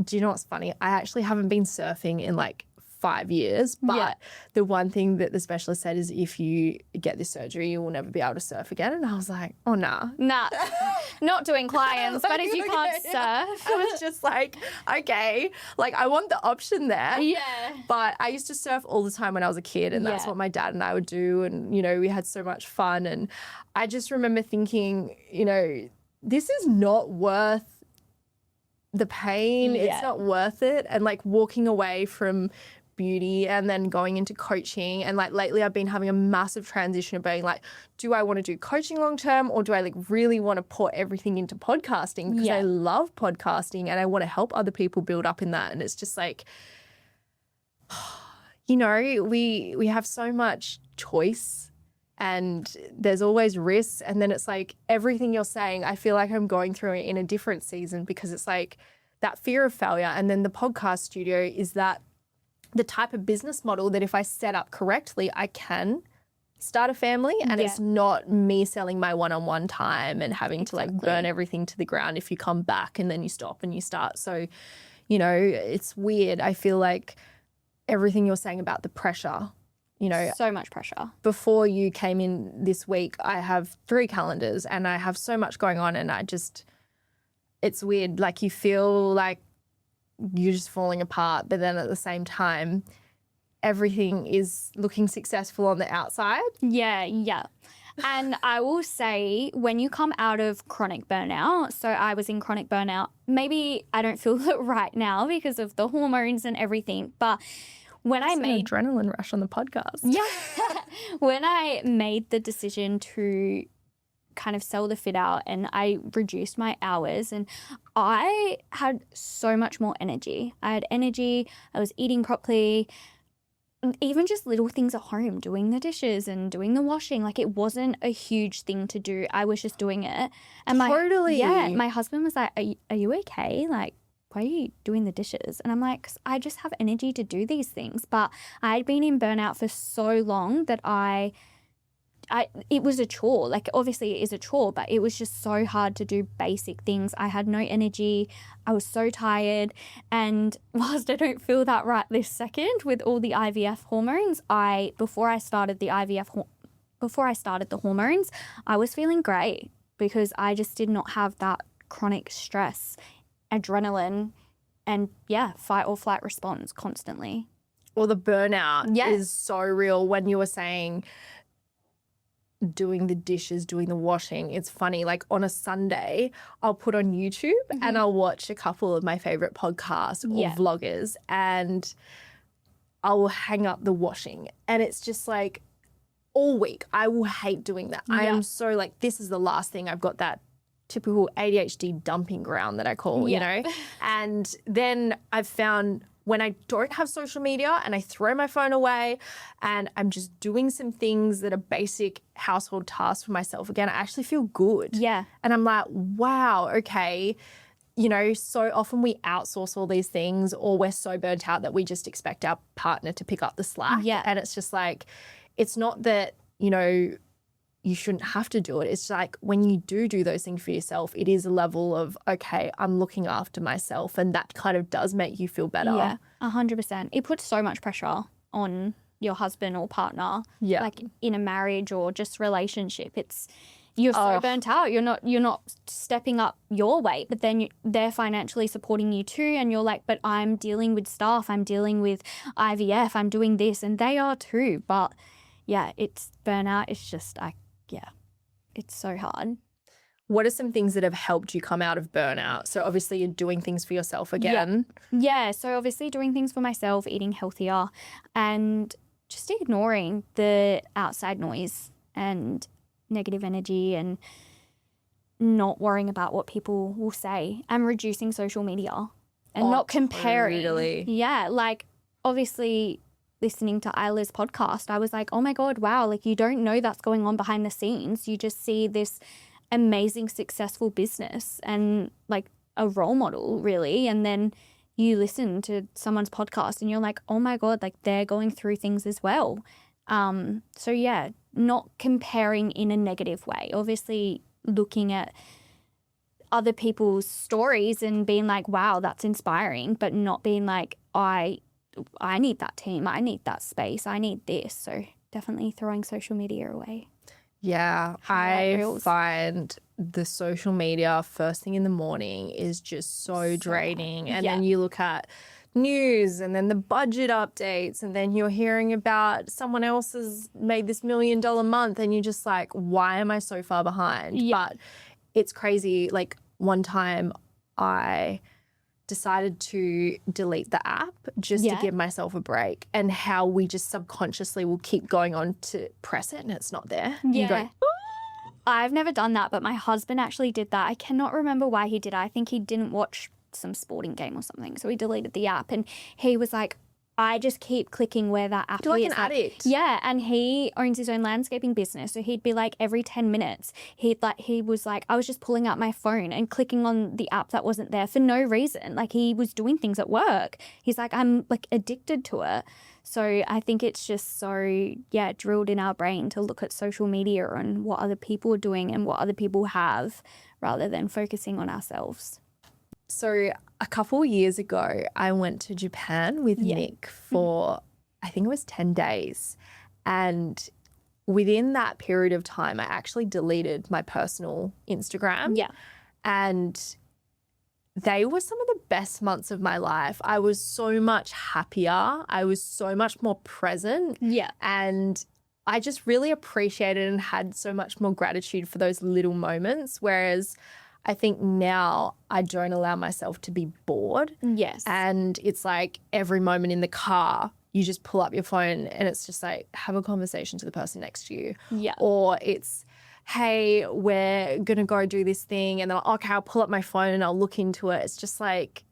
do you know what's funny? I actually haven't been surfing in like 5 years, but the one thing that the specialist said is if you get this surgery, you will never be able to surf again. And I was like, oh, nah. Not doing clients, but if you can't surf. I was just like, okay, like I want the option there. Yeah. But I used to surf all the time when I was a kid, and that's what my dad and I would do. And, you know, we had so much fun. And I just remember thinking, you know, this is not worth the pain. It's not worth it. And like walking away from beauty and then going into coaching, and like lately I've been having a massive transition of being like, do I want to do coaching long term, or do I like really want to pour everything into podcasting, because I love podcasting and I want to help other people build up in that. And it's just like, you know, we have so much choice and there's always risks, and then it's like everything you're saying, I feel like I'm going through it in a different season, because it's like that fear of failure. And then the podcast studio is that the type of business model that if I set up correctly, I can start a family, and it's not me selling my one-on-one time and having to like burn everything to the ground if you come back and then you stop and you start. So, you know, it's weird. I feel like everything you're saying about the pressure, you know, so much pressure. Before you came in this week, I have 3 calendars and I have so much going on, and it's weird. Like you feel like you're just falling apart, but then at the same time, everything is looking successful on the outside. Yeah. And I will say, when you come out of chronic burnout, so I was in chronic burnout, maybe I don't feel it right now because of the hormones and everything, but when I made adrenaline rush on the podcast. When I made the decision to kind of sell the fit out and I reduced my hours, and I had so much more energy. I had energy, I was eating properly. even just little things at home, doing the dishes and doing the washing, like it wasn't a huge thing to do. I was just doing it. And Totally. my husband was like, are you okay? Like, why are you doing the dishes? And I'm like, 'cause I just have energy to do these things. But I'd been in burnout for so long that it was a chore. Like, obviously it is a chore, but it was just so hard to do basic things. I had no energy. I was so tired. And whilst I don't feel that right this second with all the IVF hormones, before I started the hormones, I was feeling great because I just did not have that chronic stress, adrenaline, and fight or flight response constantly. Well, the burnout is so real. When you were saying doing the dishes, doing the washing, it's funny, like on a Sunday I'll put on YouTube and I'll watch a couple of my favorite podcasts or vloggers, and I will hang up the washing, and it's just like all week I will hate doing that. I am so like, this is the last thing. I've got that typical ADHD dumping ground that I call, you know. And then I've found when I don't have social media and I throw my phone away and I'm just doing some things that are basic household tasks for myself again, I actually feel good. Yeah. And I'm like, wow, okay. You know, so often we outsource all these things, or we're so burnt out that we just expect our partner to pick up the slack. Yeah. And it's just like, it's not that, you know, you shouldn't have to do it. It's like when you do those things for yourself, it is a level of, okay, I'm looking after myself, and that kind of does make you feel better. Yeah, 100%. It puts so much pressure on your husband or partner, like in a marriage or just relationship. You're so burnt out. You're not stepping up your weight, but then they're financially supporting you too, and you're like, but I'm dealing with staff, I'm dealing with IVF, I'm doing this, and they are too. But yeah, it's burnout. It's just it's so hard. What are some things that have helped you come out of burnout? So obviously you're doing things for yourself again. Yeah, so obviously doing things for myself, eating healthier, and just ignoring the outside noise and negative energy, and not worrying about what people will say, and reducing social media and not comparing. Totally. Yeah, like obviously listening to Isla's podcast, I was like, oh my God, wow, like you don't know that's going on behind the scenes. You just see this amazing, successful business and like a role model, really. And then you listen to someone's podcast and you're like, oh my God, like they're going through things as well. So yeah, not comparing in a negative way. Obviously looking at other people's stories and being like, wow, that's inspiring, but not being like, I need that team, I need that space, I need this. So definitely throwing social media away. Yeah, I find the social media first thing in the morning is just so draining. And then you look at news and then the budget updates, and then you're hearing about someone else has made this $1 million month, and you're just like, why am I so far behind? But it's crazy. Like one time I decided to delete the app just to give myself a break, and how we just subconsciously will keep going on to press it and it's not there. You go, I've never done that, but my husband actually did that. I cannot remember why he did it. I think he didn't watch some sporting game or something, so he deleted the app, and he was like, I just keep clicking where that app is. You're like an addict. Yeah, and he owns his own landscaping business, so he'd be like every 10 minutes, he was like, I was just pulling out my phone and clicking on the app that wasn't there for no reason. Like he was doing things at work. He's like, I'm like addicted to it. So I think it's just so, drilled in our brain to look at social media and what other people are doing and what other people have, rather than focusing on ourselves. So a couple of years ago, I went to Japan with Nick for, I think it was 10 days. And within that period of time, I actually deleted my personal Instagram. Yeah. And they were some of the best months of my life. I was so much happier. I was so much more present. Yeah. And I just really appreciated and had so much more gratitude for those little moments. Whereas I think now I don't allow myself to be bored. Yes. And it's like every moment in the car, you just pull up your phone and it's just like, have a conversation to the person next to you. Yeah. Or it's, hey, we're going to go do this thing. And then, okay, I'll pull up my phone and I'll look into it. It's just like,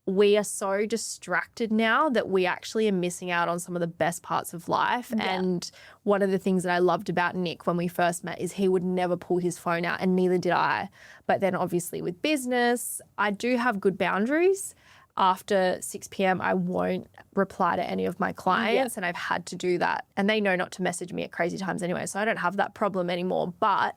we are so distracted now that we actually are missing out on some of the best parts of life. Yeah. And one of the things that I loved about Nick when we first met is he would never pull his phone out, and neither did I. But then obviously with business, I do have good boundaries. After 6 p.m, I won't reply to any of my clients, and I've had to do that. And they know not to message me at crazy times anyway, so I don't have that problem anymore. But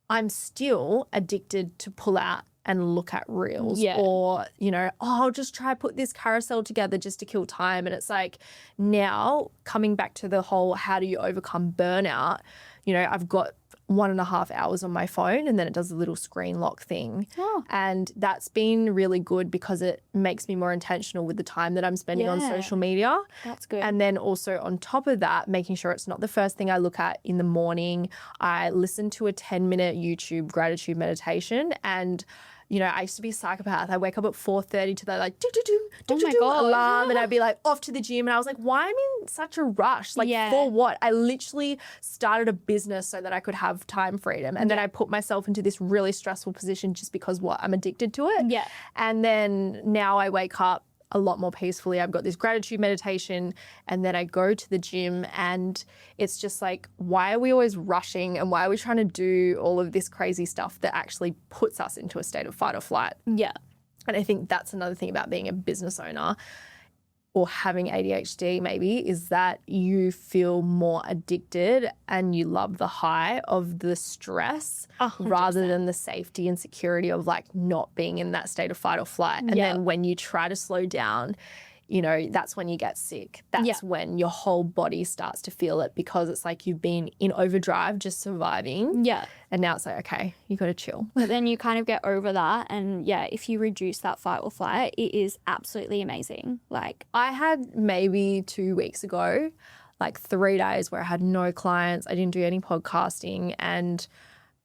I'm still addicted to pull out and look at reels or, you know, I'll just try put this carousel together just to kill time. And it's like now coming back to the whole how do you overcome burnout, you know, I've got 1.5 hours on my phone and then it does a little screen lock thing. Oh. And that's been really good because it makes me more intentional with the time that I'm spending on social media. That's good. And then also on top of that, making sure it's not the first thing I look at in the morning. I listen to a 10-minute YouTube gratitude meditation, and you know, I used to be a psychopath. I wake up at 4:30 to that like alarm, and I'd be like off to the gym, and I was like, why am I in such a rush? Like for what? I literally started a business so that I could have time freedom, and then I put myself into this really stressful position just because I'm addicted to it. Yeah. And then now I wake up a lot more peacefully. I've got this gratitude meditation, and then I go to the gym, and it's just like, why are we always rushing, and why are we trying to do all of this crazy stuff that actually puts us into a state of fight or flight? Yeah. And I think that's another thing about being a business owner or having ADHD maybe, is that you feel more addicted and you love the high of the stress 100%. rather than the safety and security of like not being in that state of fight or flight. And then when you try to slow down, you know, that's when you get sick. That's when your whole body starts to feel it, because it's like you've been in overdrive just surviving. Yeah. And now it's like, okay, you got to chill. But then you kind of get over that. And if you reduce that fight or flight, it is absolutely amazing. Like I had maybe 2 weeks ago, like 3 days where I had no clients. I didn't do any podcasting, and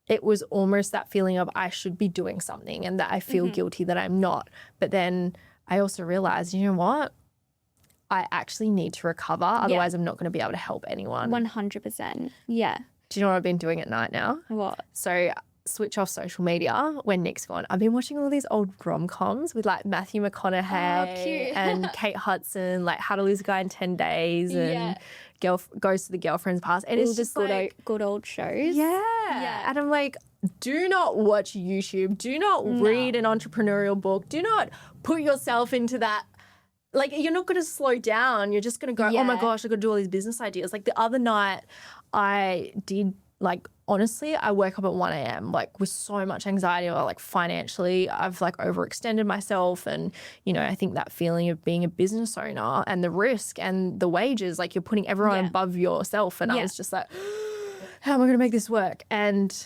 it was almost that feeling of I should be doing something and that I feel guilty that I'm not. But then I also realized, you know what? I actually need to recover. Otherwise, I'm not going to be able to help anyone. 100%. Yeah. Do you know what I've been doing at night now? What? So switch off social media when Nick's gone. I've been watching all these old rom-coms with like Matthew McConaughey cute. and Kate Hudson, like How to Lose a Guy in 10 Days and Goes to the Girlfriend's Past. And it's just good old shows. Yeah. And I'm like, do not watch YouTube. Do not read an entrepreneurial book. Do not put yourself into that. Like, you're not going to slow down. You're just going to go, oh my gosh, I've got to do all these business ideas. Like the other night I did, like, honestly, I woke up at 1 a.m. like with so much anxiety about like financially. I've like overextended myself, and, you know, I think that feeling of being a business owner and the risk and the wages, like you're putting everyone above yourself. And I was just like, how am I going to make this work? And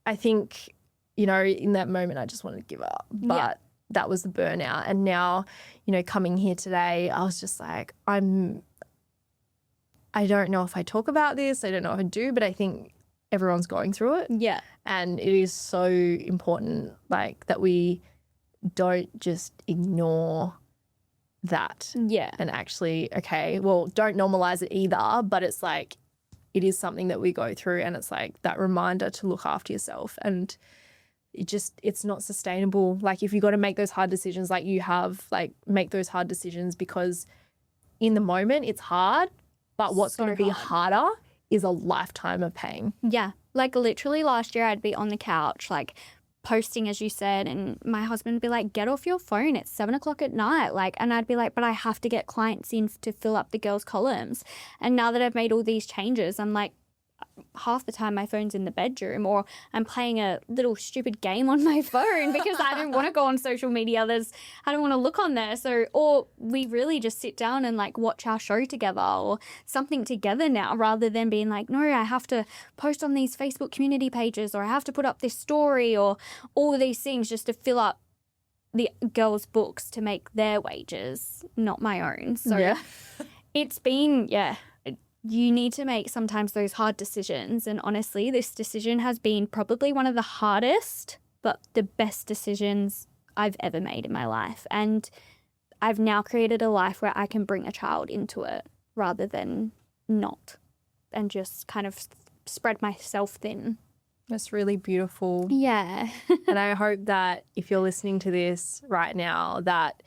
I think, you know, in that moment I just wanted to give up. But that was the burnout. And now, you know, coming here today, I was just like, I don't know if I talk about this. I don't know if I do, but I think everyone's going through it. Yeah. And it is so important, like, that we don't just ignore that. Yeah. And actually, okay, well, don't normalize it either, but it's like, it is something that we go through, and it's like that reminder to look after yourself. And it's not sustainable. Like, if you got to make those hard decisions like you have, like, make those hard decisions, because in the moment it's hard, but what's going to be harder is a lifetime of pain. Yeah. Like literally last year I'd be on the couch, like posting, as you said, and my husband would be like, get off your phone. It's 7:00 at night. Like, and I'd be like, but I have to get clients in to fill up the girls' columns. And now that I've made all these changes, I'm like, half the time my phone's in the bedroom, or I'm playing a little stupid game on my phone because I don't want to go on social media. I don't want to look on there. So, or we really just sit down and like watch our show together or something together now, rather than being like, no, I have to post on these Facebook community pages, or I have to put up this story, or all of these things just to fill up the girls' books to make their wages, not my own. So it's been, you need to make sometimes those hard decisions. And honestly, this decision has been probably one of the hardest, but the best decisions I've ever made in my life. And I've now created a life where I can bring a child into it rather than not, and just kind of spread myself thin. That's really beautiful. Yeah. And I hope that if you're listening to this right now, that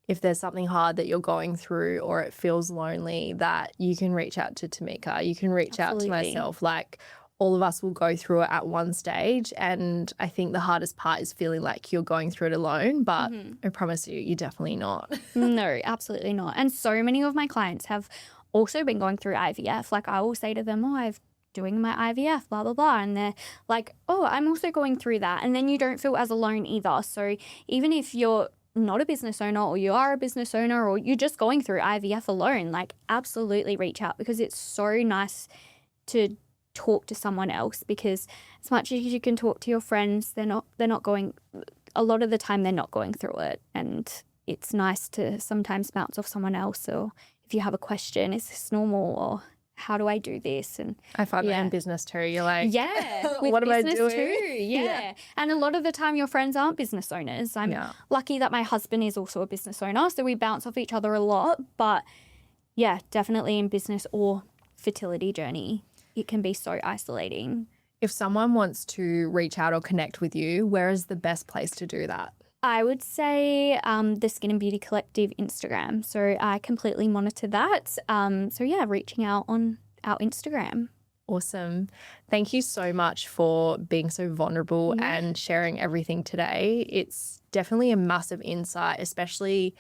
if there's something hard that you're going through or it feels lonely, that you can reach out to Tamika. You can reach out to myself. Like, all of us will go through it at one stage. And I think the hardest part is feeling like you're going through it alone. But I promise you, you're definitely not. No, absolutely not. And so many of my clients have also been going through IVF. Like, I will say to them, oh, I'm doing my IVF, blah, blah, blah. And they're like, oh, I'm also going through that. And then you don't feel as alone either. So even if you're not a business owner or you are a business owner or you're just going through IVF alone, like, absolutely reach out, because it's so nice to talk to someone else, because as much as you can talk to your friends, they're not going, a lot of the time they're not going through it. And it's nice to sometimes bounce off someone else, or if you have a question, is this normal, or how do I do this? And I find that in business too. You're like, with what am I business doing? Too. Yeah. And a lot of the time your friends aren't business owners. I'm lucky that my husband is also a business owner, so we bounce off each other a lot. But yeah, definitely in business or fertility journey, it can be so isolating. If someone wants to reach out or connect with you, where is the best place to do that? I would say the Skin and Beauty Collective Instagram. So I completely monitor that. So yeah, reaching out on our Instagram. Awesome. Thank you so much for being so vulnerable and sharing everything today. It's definitely a massive insight, especially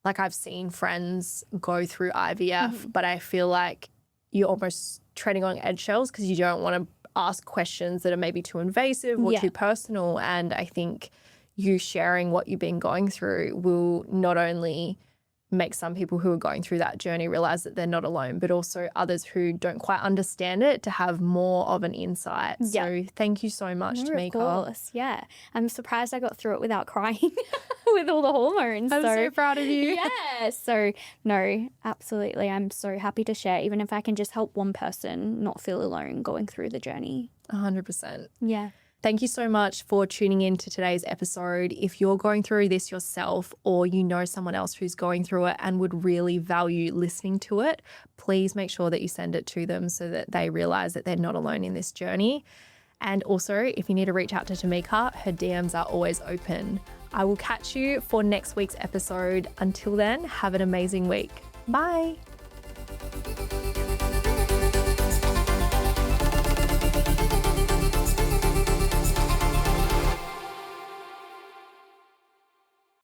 like I've seen friends go through IVF, but I feel like you're almost treading on eggshells because you don't want to ask questions that are maybe too invasive or too personal. And I think you sharing what you've been going through will not only make some people who are going through that journey realize that they're not alone, but also others who don't quite understand it to have more of an insight. So thank you so much, Tamika. Of course, yeah. I'm surprised I got through it without crying with all the hormones. I'm so proud of you. Yeah. So no, absolutely. I'm so happy to share, even if I can just help one person not feel alone going through the journey. 100%. Yeah. Thank you so much for tuning in to today's episode. If you're going through this yourself, or you know someone else who's going through it and would really value listening to it, please make sure that you send it to them so that they realize that they're not alone in this journey. And also, if you need to reach out to Tamika, her DMs are always open. I will catch you for next week's episode. Until then, have an amazing week. Bye.